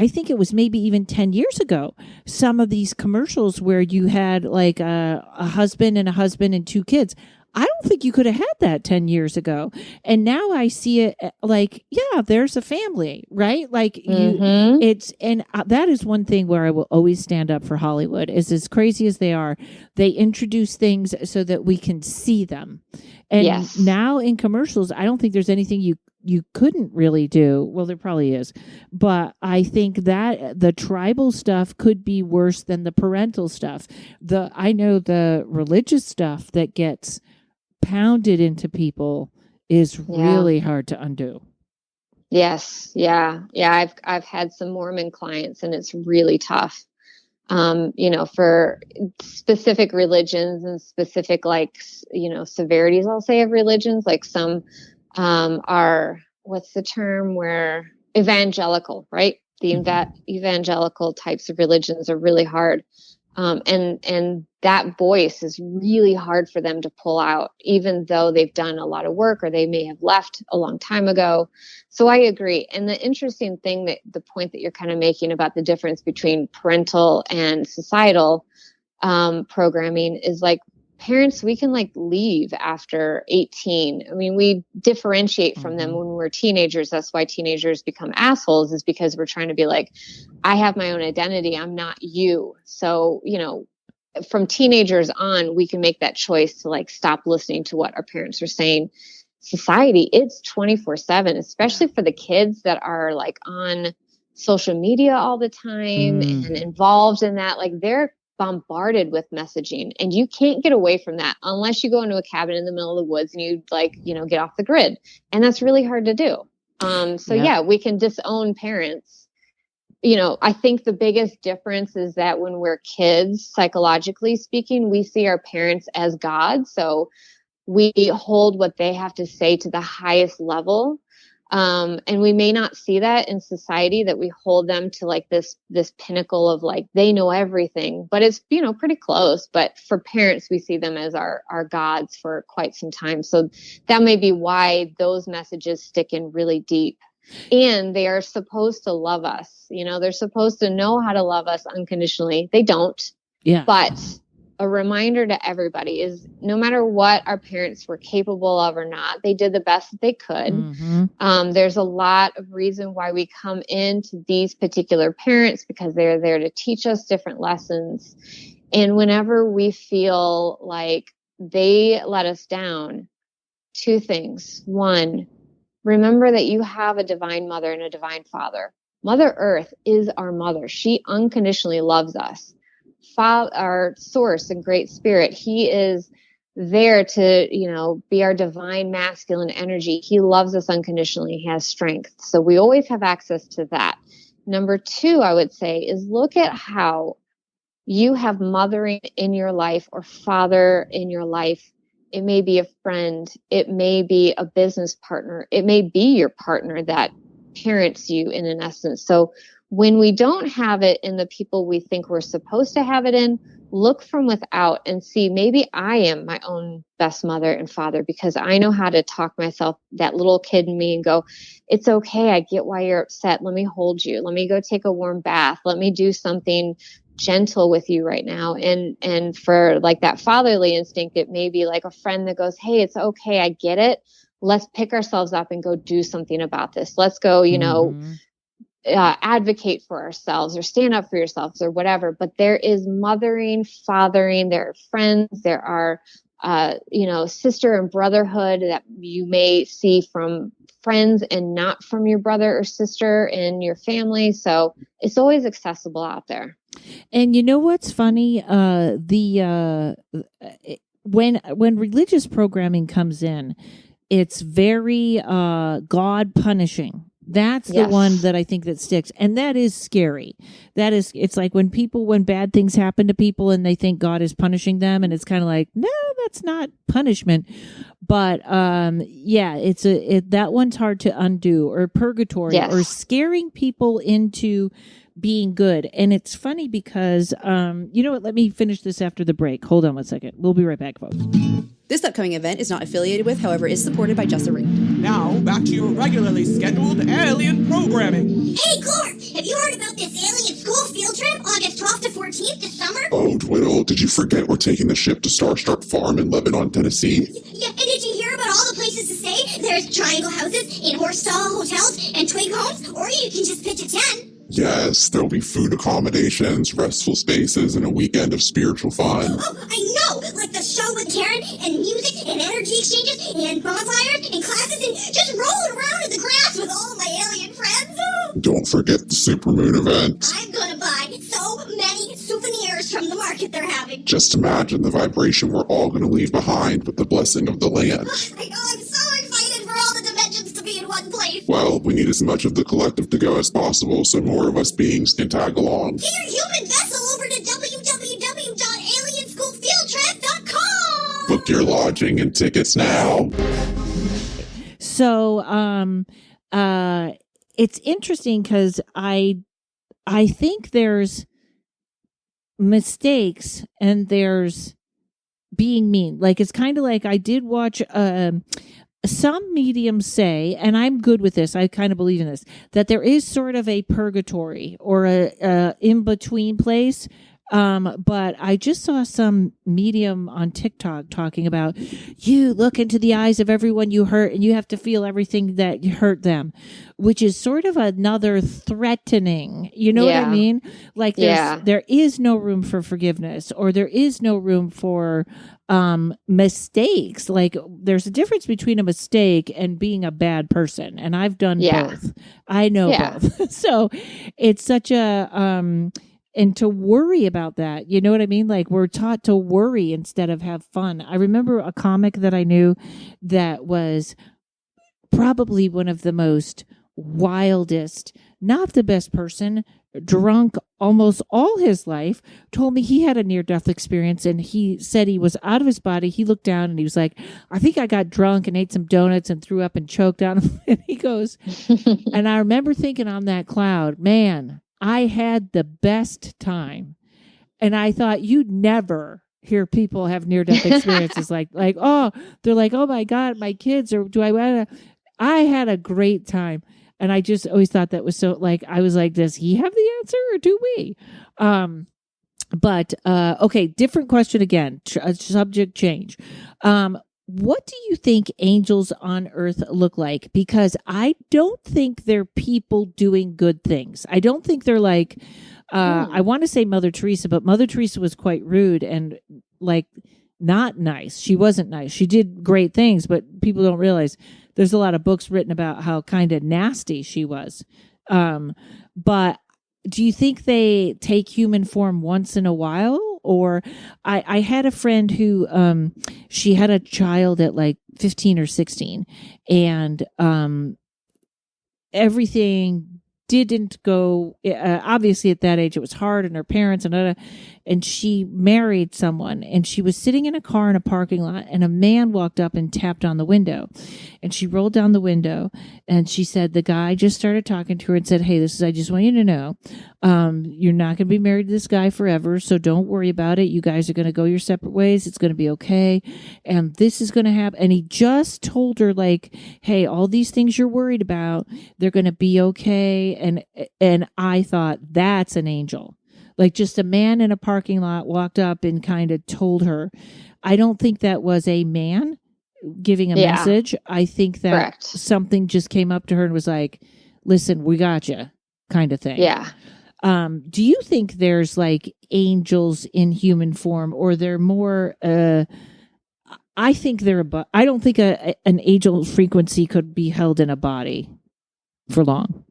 think it was maybe even 10 years ago, some of these commercials where you had like a husband and two kids. I don't think you could have had that 10 years ago. And now I see it like, yeah, there's a family, right? Like that is one thing where I will always stand up for Hollywood, is as crazy as they are. They introduce things so that we can see them. And now in commercials, I don't think there's anything you couldn't really do. Well, there probably is, but I think that the tribal stuff could be worse than the parental stuff. I know the religious stuff that gets pounded into people is really hard to undo. Yes. Yeah. I've had some Mormon clients, and it's really tough. For specific religions and specific, severities, I'll say, of religions, like some are, what's the term, where evangelical, right? The evangelical types of religions are really hard. And that voice is really hard for them to pull out, even though they've done a lot of work, or they may have left a long time ago. So I agree. And the interesting thing, that the point that you're kind of making about the difference between parental and societal programming, is like, parents, we can like leave after 18. I mean, we differentiate from them when we're teenagers. That's why teenagers become assholes, is because we're trying to be like, I have my own identity. I'm not you. So, you know, from teenagers on, we can make that choice to like stop listening to what our parents are saying. Society, it's 24/7, especially for the kids that are like on social media all the time and involved in that. Like, they're bombarded with messaging, and you can't get away from that unless you go into a cabin in the middle of the woods and you like, you know, get off the grid. And that's really hard to do. Yeah, we can disown parents. You know, I think the biggest difference is that when we're kids, psychologically speaking, we see our parents as God. So we hold what they have to say to the highest level. And we may not see that in society, that we hold them to like this pinnacle of like, they know everything, but it's, you know, pretty close. But for parents, we see them as our gods for quite some time. So that may be why those messages stick in really deep. And they are supposed to love us. You know, they're supposed to know how to love us unconditionally. They don't. Yeah. But a reminder to everybody is, no matter what our parents were capable of or not, they did the best that they could. There's a lot of reason why we come into these particular parents, because they're there to teach us different lessons. And whenever we feel like they let us down, two things. One, remember that you have a divine mother and a divine father. Mother Earth is our mother. She unconditionally loves us. Our source and great spirit, he is there to, you know, be our divine masculine energy. He loves us unconditionally. He has strength. So we always have access to that. Number two, I would say, is look at how you have mothering in your life or father in your life. It may be a friend. It may be a business partner. It may be your partner that parents you in an essence. So when we don't have it in the people we think we're supposed to have it in, look from without and see, maybe I am my own best mother and father, because I know how to talk myself, that little kid in me, and go, it's okay. I get why you're upset. Let me hold you. Let me go take a warm bath. Let me do something gentle with you right now. And for like that fatherly instinct, it may be like a friend that goes, hey, it's okay. I get it. Let's pick ourselves up and go do something about this. Let's go, you know, advocate for ourselves or stand up for yourselves or whatever. But there is mothering, fathering, there are friends, there are, you know, sister and brotherhood that you may see from friends and not from your brother or sister in your family. So it's always accessible out there. And you know what's funny? When religious programming comes in, it's very God punishing. That's the one that I think that sticks. And that is scary. It's like when bad things happen to people and they think God is punishing them, and it's kind of like, no, that's not punishment. But that one's hard to undo, or purgatory, or scaring people into being good. And it's funny because, you know what, let me finish this after the break. Hold on one second. We'll be right back, folks. This upcoming event is not affiliated with, however, is supported by Just a Read. Now, back to your regularly scheduled alien programming. Hey, Clark, have you heard about this alien school field trip August 12th to 14th this summer? Oh, Twiddle, did you forget we're taking the ship to Starstruck Farm in Lebanon, Tennessee? Yeah, and did you hear about all the places to stay? There's triangle houses and horse-style hotels and twig homes, or you can just pitch a tent. Yes, there'll be food accommodations, restful spaces, and a weekend of spiritual fun. Oh, I know! Like the show with Karen, and music, and energy exchanges, and bonfires, and classes, and just rolling around in the grass with all my alien friends. Don't forget the Supermoon event. I'm gonna buy so many souvenirs from the market they're having. Just imagine the vibration we're all gonna leave behind with the blessing of the land. I know, I'm so excited for all the dimensions to be in one place. Well, we need as much of the collective to go as possible, so more of us beings can tag along. Get your human vessel over to www.alienschoolfieldtrip.com. Book your lodging and tickets now. So, it's interesting because I think there's mistakes and there's being mean. Like, it's kind of like I did watch some mediums say, and I'm good with this, I kind of believe in this, that there is sort of a purgatory or a in-between place But I just saw some medium on TikTok talking about you look into the eyes of everyone you hurt and you have to feel everything that you hurt them, which is sort of another threatening. You know what I mean? Like there is no room for forgiveness, or there is no room for mistakes. Like there's a difference between a mistake and being a bad person. And I've done both. I know both. So it's such a and to worry about that, you know what I mean? Like we're taught to worry instead of have fun. I remember a comic that I knew that was probably one of the most wildest, not the best person, drunk almost all his life, told me he had a near-death experience, and he said he was out of his body. He looked down and he was like, I think I got drunk and ate some donuts and threw up and choked on him. And he goes, and I remember thinking on that cloud, man, I had the best time. And I thought you'd never hear people have near-death experiences like, oh, they're like, oh my God, my kids, or I had a great time. And I just always thought that was so, like, I was like, does he have the answer or do we? But okay, different question again, subject change. What do you think angels on earth look like? Because I don't think they're people doing good things. I don't think they're like, I want to say Mother Teresa, but Mother Teresa was quite rude and like not nice. She wasn't nice. She did great things, but people don't realize there's a lot of books written about how kind of nasty she was. But do you think they take human form once in a while? Or I had a friend who she had a child at like 15 or 16, and everything didn't go. Obviously, at that age, it was hard, and her parents and she married someone, and she was sitting in a car in a parking lot, and a man walked up and tapped on the window, and she rolled down the window, and she said the guy just started talking to her and said, "Hey, I just want you to know, you're not going to be married to this guy forever, so don't worry about it. You guys are going to go your separate ways. It's going to be okay, and this is going to happen." And he just told her like, "Hey, all these things you're worried about, they're going to be okay." And I thought that's an angel. Like just a man in a parking lot walked up and kind of told her. I don't think that was a man giving a message. I think that something just came up to her and was like, listen, we got you kind of thing. Yeah. Do you think there's like angels in human form, or they're more, I think they're, I don't think an angel frequency could be held in a body for long.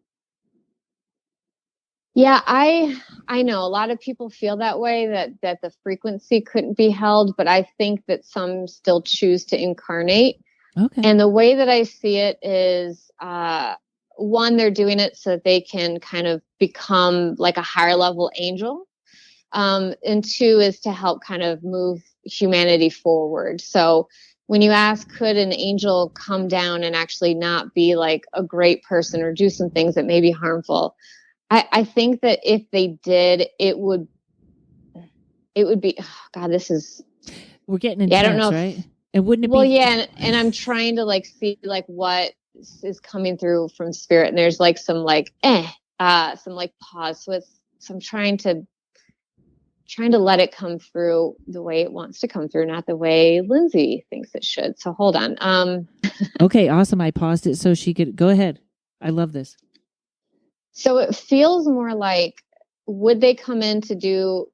Yeah, I know a lot of people feel that way, that the frequency couldn't be held, but I think that some still choose to incarnate. Okay. And the way that I see it is, one, they're doing it so that they can kind of become like a higher level angel. And two is to help kind of move humanity forward. So when you ask, could an angel come down and actually not be like a great person or do some things that may be harmful? I think that if they did, it would be, oh God, this is, we're getting intense, I don't know right? And wouldn't it well, be? yeah. And I'm trying to like see like what is coming through from spirit. And there's like some like, some like pause. So I'm trying to let it come through the way it wants to come through, not the way Lindsay thinks it should. So hold on. Okay, awesome. I paused it so she could go ahead. I love this. So it feels more like, would they come in to do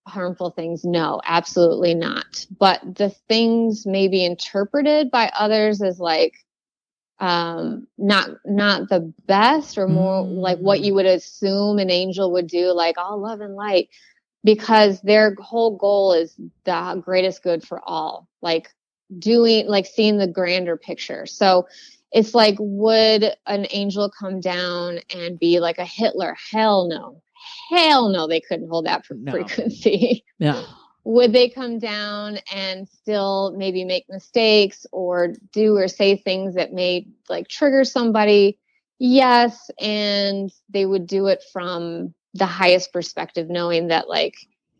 harmful things? No, absolutely not. But the things may be interpreted by others as like, not the best, or more like what you would assume an angel would do, like all love and light, because their whole goal is the greatest good for all, like seeing the grander picture. So it's like, would an angel come down and be like a Hitler? Hell no. Hell no, they couldn't hold that frequency. Yeah. Would they come down and still maybe make mistakes or do or say things that may like trigger somebody? Yes. And they would do it from the highest perspective, knowing that like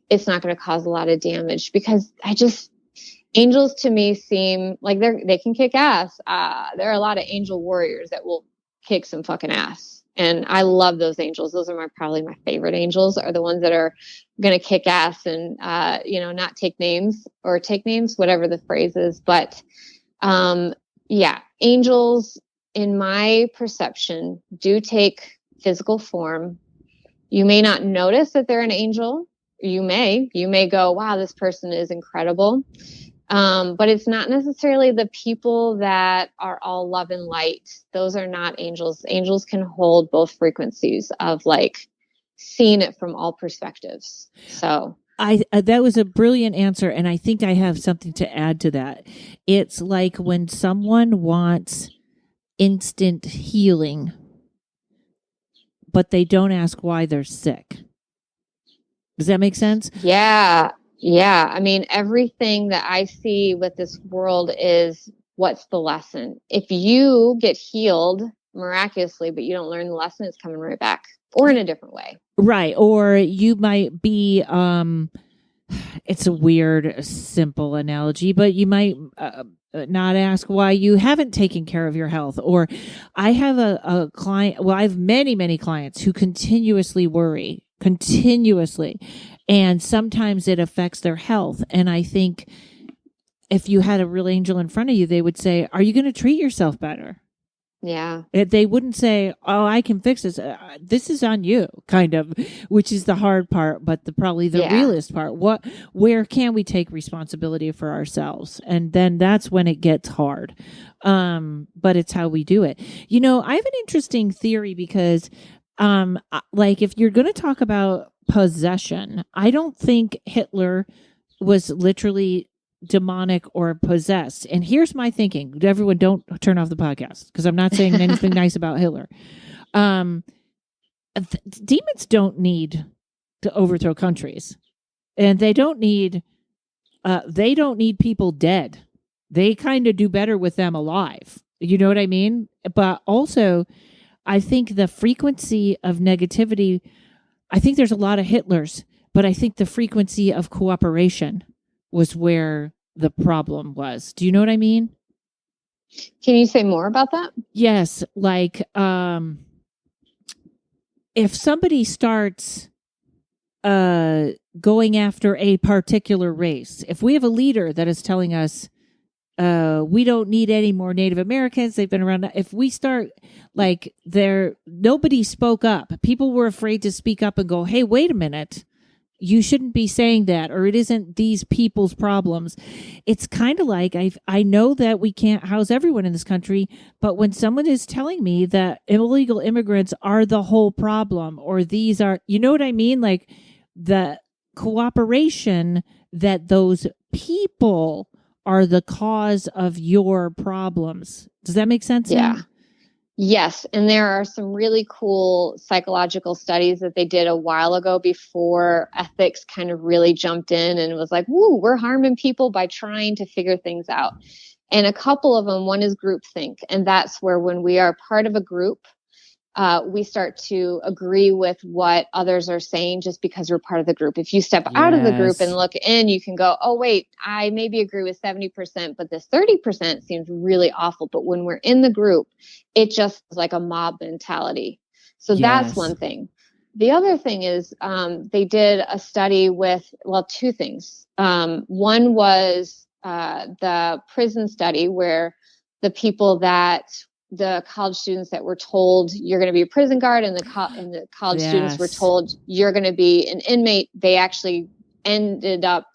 it's not going to cause a lot of damage, because angels to me seem like they can kick ass. There are a lot of angel warriors that will kick some fucking ass. And I love those angels. Those are probably my favorite angels, are the ones that are going to kick ass and, not take names, whatever the phrase is. But, angels, in my perception, do take physical form. You may not notice that they're an angel. You may go, wow, this person is incredible. But it's not necessarily the people that are all love and light. Those are not angels. Angels can hold both frequencies of like seeing it from all perspectives. So that was a brilliant answer. And I think I have something to add to that. It's like when someone wants instant healing, but they don't ask why they're sick. Does that make sense? Yeah. Yeah. I mean, everything that I see with this world is, what's the lesson? If you get healed miraculously, but you don't learn the lesson, it's coming right back, or in a different way. Right. Or you might be, it's a weird, simple analogy, but you might not ask why you haven't taken care of your health. Or I have a client, I have many, many clients who continuously worry, and sometimes it affects their health. And I think if you had a real angel in front of you, they would say, are you going to treat yourself better? Yeah. They wouldn't say, oh, I can fix this. This is on you, kind of, which is the hard part, but probably the realest part. Where can we take responsibility for ourselves? And then that's when it gets hard. But it's how we do it. I have an interesting theory because, like, if you're going to talk about possession, I don't think Hitler was literally demonic or possessed. And here's my thinking. Everyone, don't turn off the podcast because I'm not saying anything nice about Hitler. Demons don't need to overthrow countries, and they don't need people dead. They kind of do better with them alive. You know what I mean? But also, I think the frequency of negativity, I think there's a lot of Hitlers, but I think the frequency of cooperation was where the problem was. Do you know what I mean? Can you say more about that? Yes. Like, if somebody starts going after a particular race, if we have a leader that is telling us, we don't need any more Native Americans, they've been around. If we start like nobody spoke up. People were afraid to speak up and go, hey, wait a minute. You shouldn't be saying that, or it isn't these people's problems. It's kind of like I know that we can't house everyone in this country, but when someone is telling me that illegal immigrants are the whole problem, or these are, you know what I mean? Like the cooperation that those people are the cause of your problems. Does that make sense? Yeah. Yes. And there are some really cool psychological studies that they did a while ago before ethics kind of really jumped in and was like, woo, we're harming people by trying to figure things out. And a couple of them, one is groupthink. And that's where when we are part of a group, we start to agree with what others are saying just because we're part of the group. If you step out of the group and look in, you can go, oh, wait, I maybe agree with 70%, but this 30% seems really awful. But when we're in the group, it just is like a mob mentality. So that's one thing. The other thing is they did a study with, two things. One was the prison study where the college students that were told you're going to be a prison guard and the college students were told you're going to be an inmate. They actually ended up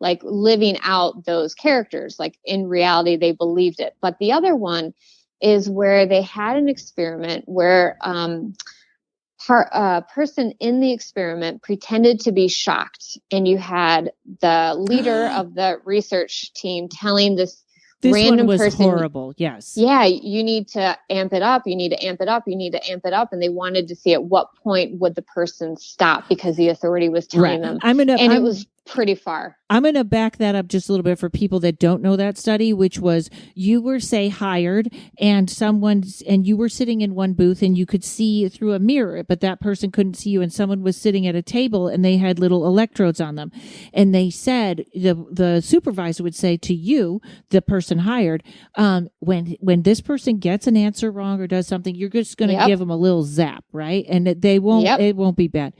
like living out those characters. Like in reality, they believed it. But the other one is where they had an experiment where a person in the experiment pretended to be shocked. And you had the leader of the research team telling this random one was person, horrible. Yes. Yeah, you need to amp it up. You need to amp it up. You need to amp it up. And they wanted to see at what point would the person stop because the authority was telling them. It was pretty far. I'm going to back that up just a little bit for people that don't know that study, which was you were, say, hired and you were sitting in one booth and you could see through a mirror, but that person couldn't see you, and someone was sitting at a table and they had little electrodes on them. And they said, the supervisor would say to you, the person hired, when this person gets an answer wrong or does something, you're just going to give them a little zap, right? And it won't be bad.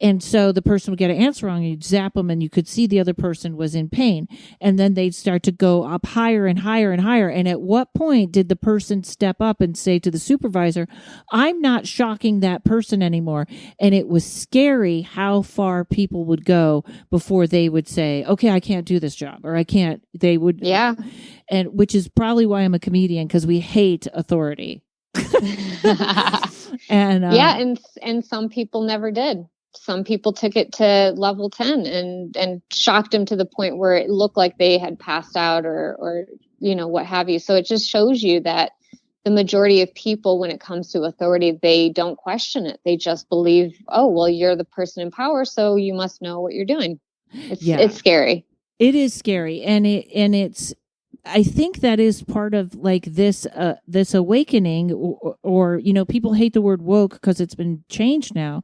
And so the person would get an answer wrong and you'd zap them and you could see the other person was in pain. And then they'd start to go up higher and higher and higher. And at what point did the person step up and say to the supervisor, I'm not shocking that person anymore? And it was scary how far people would go before they would say, okay, I can't do this job, or I can't. They would. Yeah. And which is probably why I'm a comedian, because we hate authority. And some people never did. Some people took it to level 10 and shocked them to the point where it looked like they had passed out or what have you. So it just shows you that the majority of people, when it comes to authority, they don't question it. They just believe, oh, well, you're the person in power, so you must know what you're doing. It's scary. It is scary. And it's, I think that is part of like this awakening or people hate the word woke because it's been changed now.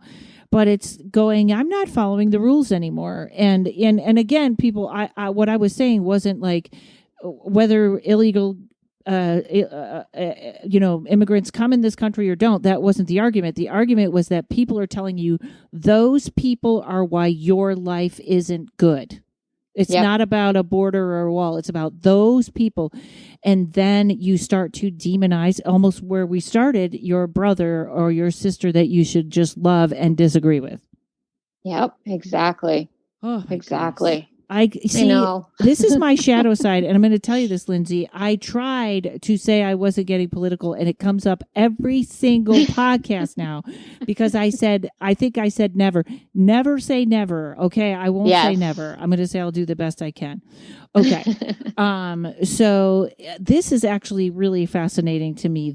But it's going, I'm not following the rules anymore. And again, people, I what I was saying wasn't like whether illegal, immigrants come in this country or don't. That wasn't the argument. The argument was that people are telling you those people are why your life isn't good. It's not about a border or a wall. It's about those people. And then you start to demonize, almost where we started, your brother or your sister that you should just love and disagree with. Yep, exactly. Oh, exactly. I know. This is my shadow side. And I'm going to tell you this, Lindsay. I tried to say I wasn't getting political, and it comes up every single podcast now because I think I said never. Never say never. Okay. I won't say never. I'm going to say I'll do the best I can. Okay. So this is actually really fascinating to me.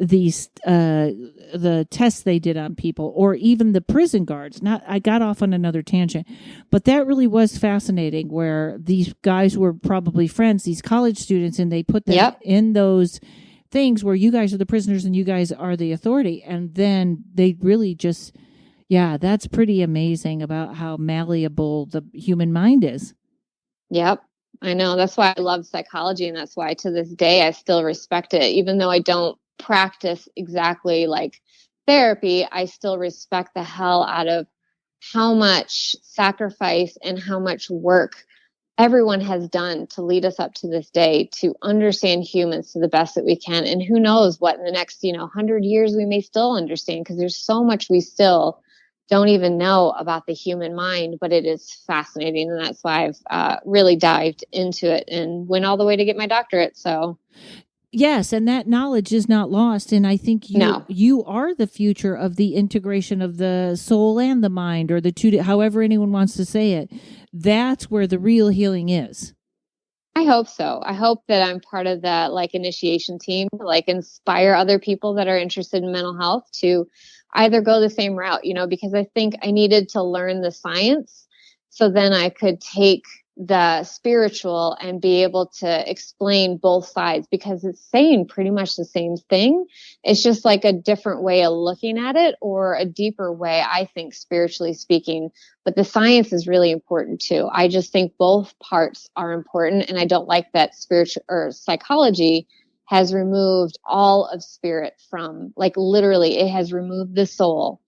The tests they did on people, or even the prison guards. I got off on another tangent, but that really was fascinating, where these guys were probably friends, these college students, and they put them in those things where you guys are the prisoners and you guys are the authority. And then they really just, that's pretty amazing about how malleable the human mind is. Yep. I know. That's why I love psychology. And that's why to this day, I still respect it, even though I don't practice exactly like therapy. I still respect the hell out of how much sacrifice and how much work everyone has done to lead us up to this day to understand humans to the best that we can. And who knows what in the next 100 years we may still understand, because there's so much we still don't even know about the human mind. But it is fascinating, and that's why I've really dived into it and went all the way to get my doctorate. So yes, and that knowledge is not lost. And I think you are the future of the integration of the soul and the mind, or the two, however anyone wants to say it. That's where the real healing is. I hope so. I hope that I'm part of that initiation team, inspire other people that are interested in mental health to either go the same route, because I think I needed to learn the science so then I could take the spiritual and be able to explain both sides, because it's saying pretty much the same thing. It's just like a different way of looking at it, or a deeper way, I think, spiritually speaking. But the science is really important too. I just think both parts are important. And I don't like that spiritual or psychology has removed all of spirit from, literally it has removed the soul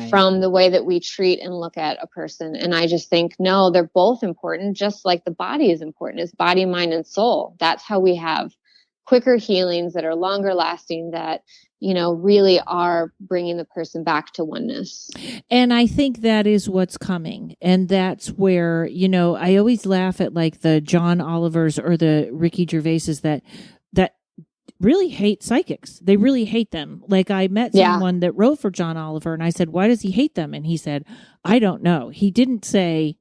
from the way that we treat and look at a person. And I just think, no, they're both important, just like the body is important. It's body, mind, and soul. That's how we have quicker healings that are longer lasting, that, really are bringing the person back to oneness. And I think that is what's coming. And that's where, I always laugh at the John Olivers or the Ricky Gervaises that really hate psychics. They really hate them. I met someone that wrote for John Oliver, and I said, why does he hate them? And he said, I don't know. He didn't say,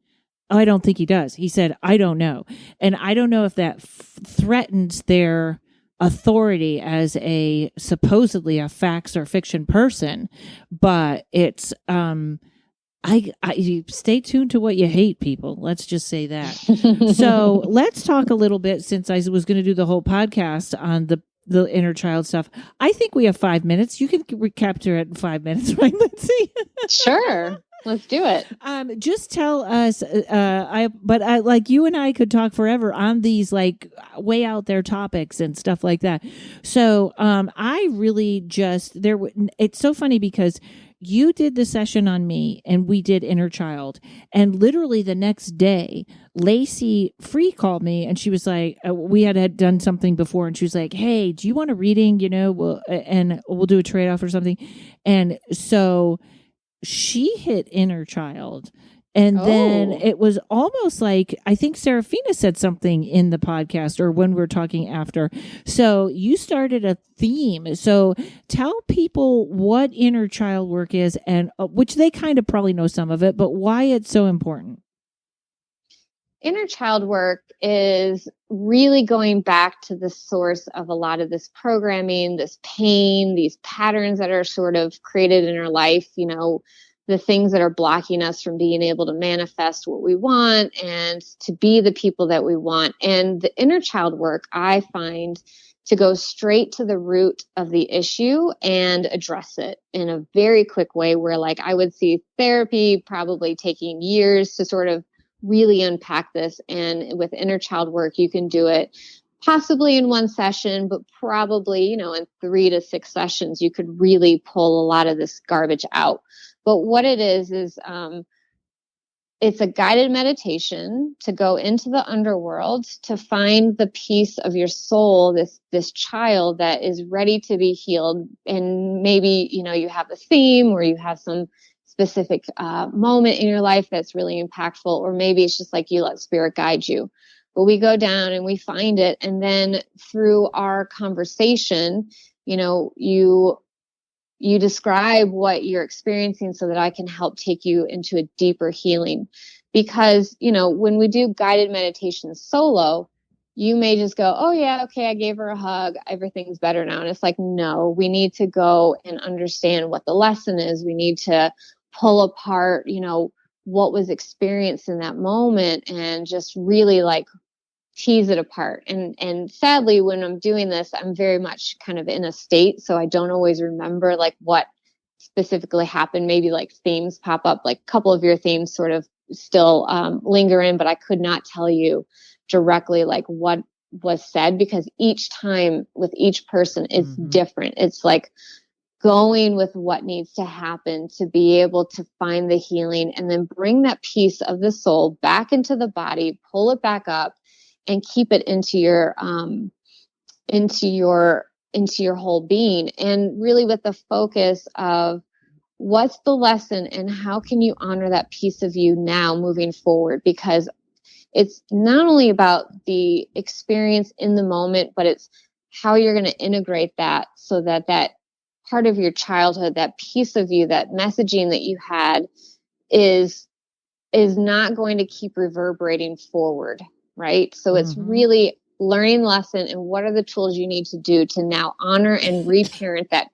oh, I don't think he does. He said, I don't know. And I don't know if that threatens their authority as a supposedly a facts or fiction person, but it's you stay tuned to what you hate, people. Let's just say that. So let's talk a little bit, since I was going to do the whole podcast on the inner child stuff. I think we have 5 minutes. You can recapture it in 5 minutes, right, Lindsay? Sure. Let's do it. Just tell us, like you and I could talk forever on these like way out there topics and stuff like that. So, I really it's so funny because you did the session on me and we did inner child, and literally the next day, Lacey Free called me and she was like, we had done something before, and she was like, hey, do you want a reading? We'll do a trade-off or something. And so she hit inner child. And then it was almost like, I think Serafina said something in the podcast or when we were talking after. So you started a theme. So tell people what inner child work is, and which they kind of probably know some of it, but why it's so important. Inner child work is really going back to the source of a lot of this programming, this pain, these patterns that are sort of created in our life, the things that are blocking us from being able to manifest what we want and to be the people that we want. And the inner child work, I find, to go straight to the root of the issue and address it in a very quick way, where like I would see therapy probably taking years to sort of really unpack this. And with inner child work, you can do it possibly in one session, but probably, in 3 to 6 sessions, you could really pull a lot of this garbage out. But what it is it's a guided meditation to go into the underworld to find the piece of your soul, this child that is ready to be healed. And maybe, you have a theme, or you have some specific moment in your life that's really impactful, or maybe it's just like you let spirit guide you. But we go down and we find it. And then through our conversation, you describe what you're experiencing so that I can help take you into a deeper healing. Because, when we do guided meditation solo, you may just go, oh yeah, okay, I gave her a hug, everything's better now. And it's like, no, we need to go and understand what the lesson is. We need to pull apart, what was experienced in that moment, and just really like tease it apart. And sadly, when I'm doing this, I'm very much kind of in a state, so I don't always remember like what specifically happened. Maybe like themes pop up, like a couple of your themes sort of still linger in, but I could not tell you directly like what was said, because each time with each person is different. It's like going with what needs to happen to be able to find the healing, and then bring that piece of the soul back into the body, pull it back up, and keep it into your whole being. And really with the focus of what's the lesson and how can you honor that piece of you now moving forward? Because it's not only about the experience in the moment, but it's how you're going to integrate that so that that part of your childhood, that piece of you, that messaging that you had is not going to keep reverberating forward. Right. So it's really learning lesson, and what are the tools you need to do to now honor and reparent that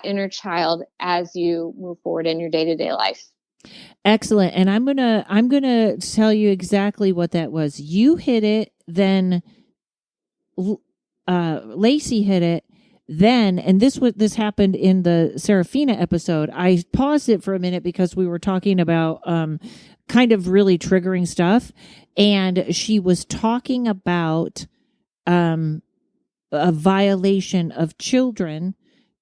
inner child as you move forward in your day-to-day life. Excellent. And I'm gonna tell you exactly what that was. You hit it, then Lacey hit it, then, and this happened in the Serafina episode. I paused it for a minute because we were talking about kind of really triggering stuff, and she was talking about a violation of children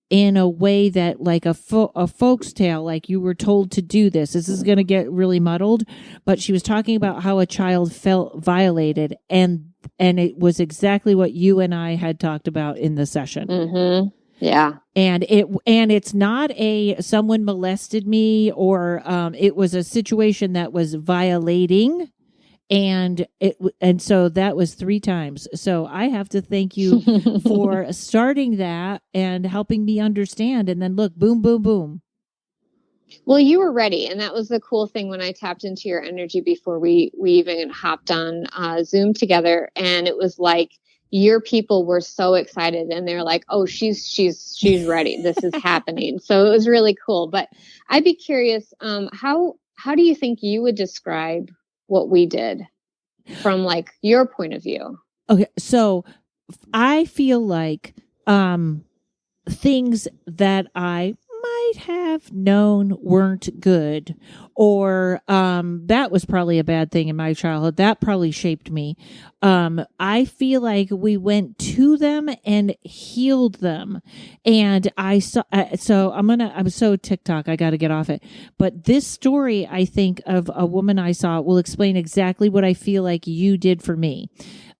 in a way that like a folk's tale, like you were told to do this. This is going to get really muddled, but she was talking about how a child felt violated, and it was exactly what you and I had talked about in the session. Yeah. And it's not someone molested me, or it was a situation that was violating, and so that was 3 times. So I have to thank you for starting that and helping me understand. And then look, boom, boom, boom. Well, you were ready. And that was the cool thing when I tapped into your energy before we even hopped on Zoom together. And it was like, your people were so excited, and they're like, oh, she's ready. This is happening. So it was really cool. But I'd be curious, how how do you think you would describe what we did from like your point of view? Okay. So I feel like, things that I might have known weren't good, or that was probably a bad thing in my childhood. That probably shaped me. I feel like we went to them and healed them. And I saw, so I'm so TikTok, I got to get off it. But this story, I think, of a woman I saw will explain exactly what I feel like you did for me.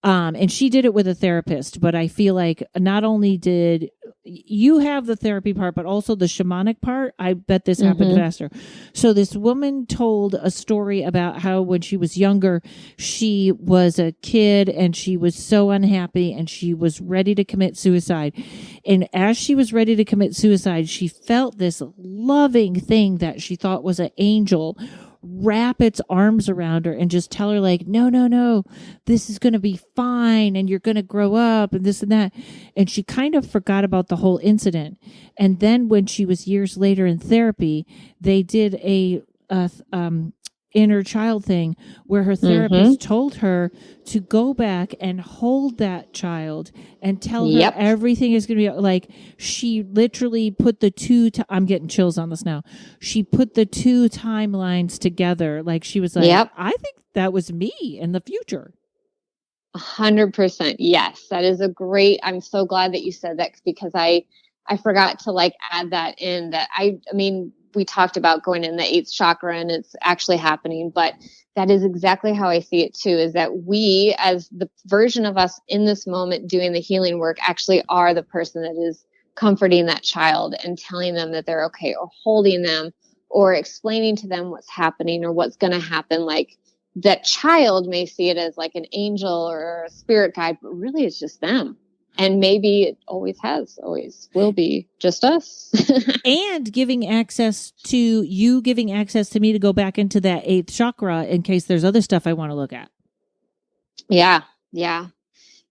And she did it with a therapist, but I feel like not only did you have the therapy part, but also the shamanic part. I bet this happened faster. So this woman told a story about how when she was younger, she was a kid and she was so unhappy and she was ready to commit suicide. And as she was ready to commit suicide, she felt this loving thing that she thought was an angel wrap its arms around her and just tell her like, no, this is going to be fine. And you're going to grow up and this and that. And she kind of forgot about the whole incident. And then when she was years later in therapy, they did a inner child thing where her therapist told her to go back and hold that child and tell her everything is going to be like, she literally put the two, I'm getting chills on this now. She put the two timelines together. Like she was like, I think that was me in the future. 100%. Yes. That is I'm so glad that you said that, because I forgot to like add that in, that I mean, we talked about going in the 8th chakra and it's actually happening, but that is exactly how I see it too, is that we, as the version of us in this moment doing the healing work, actually are the person that is comforting that child and telling them that they're okay, or holding them, or explaining to them what's happening or what's going to happen. Like that child may see it as like an angel or a spirit guide, but really it's just them. And maybe it always will be just us. And giving access to me to go back into that 8th chakra in case there's other stuff I want to look at. Yeah. Yeah.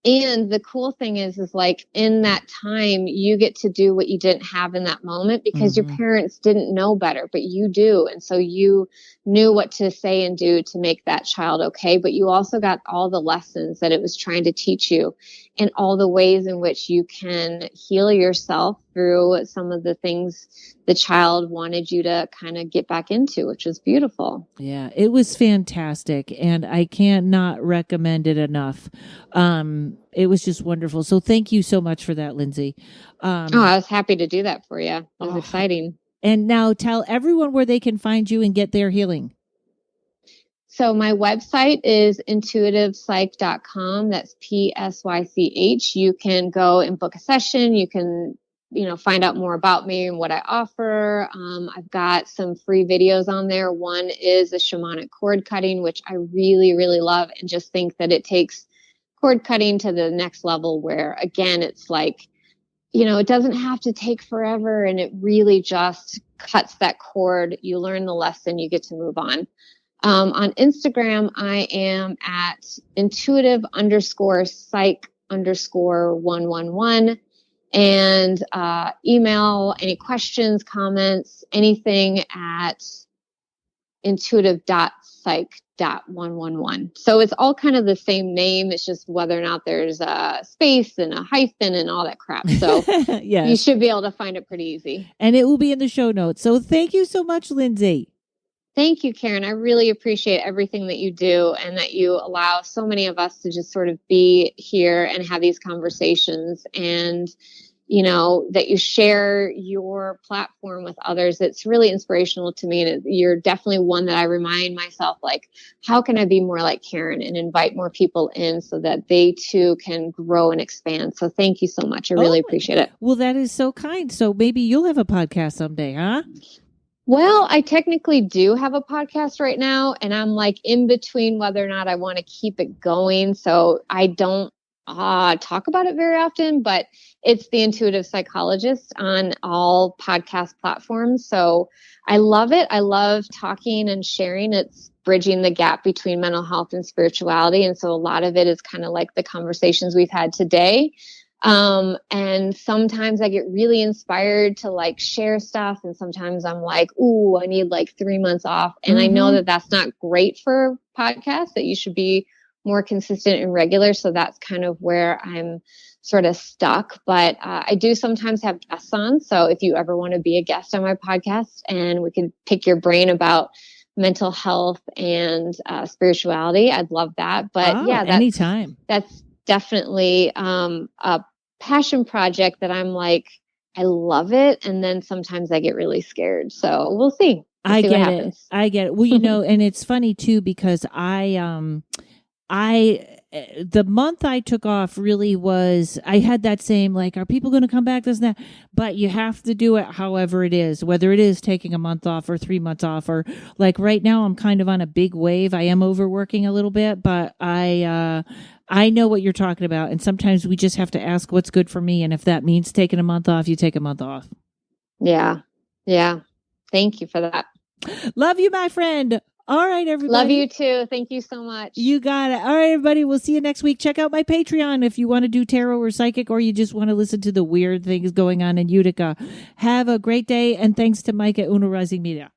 And the cool thing is like in that time, you get to do what you didn't have in that moment because your parents didn't know better, but you do. And so you knew what to say and do to make that child okay. But you also got all the lessons that it was trying to teach you and all the ways in which you can heal yourself through some of the things the child wanted you to kind of get back into, which was beautiful. Yeah, it was fantastic. And I can't not recommend it enough. It was just wonderful. So thank you so much for that, Lindsay. I was happy to do that for you. It was exciting. And now tell everyone where they can find you and get their healing. So my website is intuitivepsych.com. That's PSYCH. You can go and book a session. You can, find out more about me and what I offer. I've got some free videos on there. One is a shamanic cord cutting, which I really, really love, and just think that it takes cord cutting to the next level where, again, it's like, it doesn't have to take forever, and it really just cuts that cord. You learn the lesson, you get to move on. On Instagram, I am at intuitive_psych_111, and email any questions, comments, anything at intuitive.psych.111. So it's all kind of the same name. It's just whether or not there's a space and a hyphen and all that crap. So you should be able to find it pretty easy. And it will be in the show notes. So thank you so much, Lindsay. Thank you, Karen. I really appreciate everything that you do and that you allow so many of us to just sort of be here and have these conversations, and, that you share your platform with others. It's really inspirational to me. And you're definitely one that I remind myself, like, how can I be more like Karen and invite more people in so that they too can grow and expand? So thank you so much. I really appreciate it. Well, that is so kind. So maybe you'll have a podcast someday, huh? Well, I technically do have a podcast right now, and I'm like in between whether or not I want to keep it going. So I don't talk about it very often, but it's The Intuitive Psychologist on all podcast platforms. So I love it. I love talking and sharing. It's bridging the gap between mental health and spirituality. And so a lot of it is kind of like the conversations we've had today. And sometimes I get really inspired to like share stuff. And sometimes I'm like, ooh, I need like 3 months off. And I know that that's not great for podcasts, that you should be more consistent and regular. So that's kind of where I'm sort of stuck. But I do sometimes have guests on. So if you ever want to be a guest on my podcast and we could pick your brain about mental health and spirituality, I'd love that. But anytime. That's definitely a passion project that I'm like, I love it. And then sometimes I get really scared. So we'll see. I get it. Well, and it's funny too, because the month I took off really was, I had that same, like, are people going to come back, this and that? But you have to do it however it is, whether it is taking a month off or 3 months off, or like right now I'm kind of on a big wave. I am overworking a little bit, but I know what you're talking about. And sometimes we just have to ask what's good for me. And if that means taking a month off, you take a month off. Yeah. Yeah. Thank you for that. Love you, my friend. All right, everybody. Love you too. Thank you so much. You got it. All right, everybody. We'll see you next week. Check out my Patreon if you want to do tarot or psychic, or you just want to listen to the weird things going on in Utica. Have a great day. And thanks to Mike at Uno Rising Media.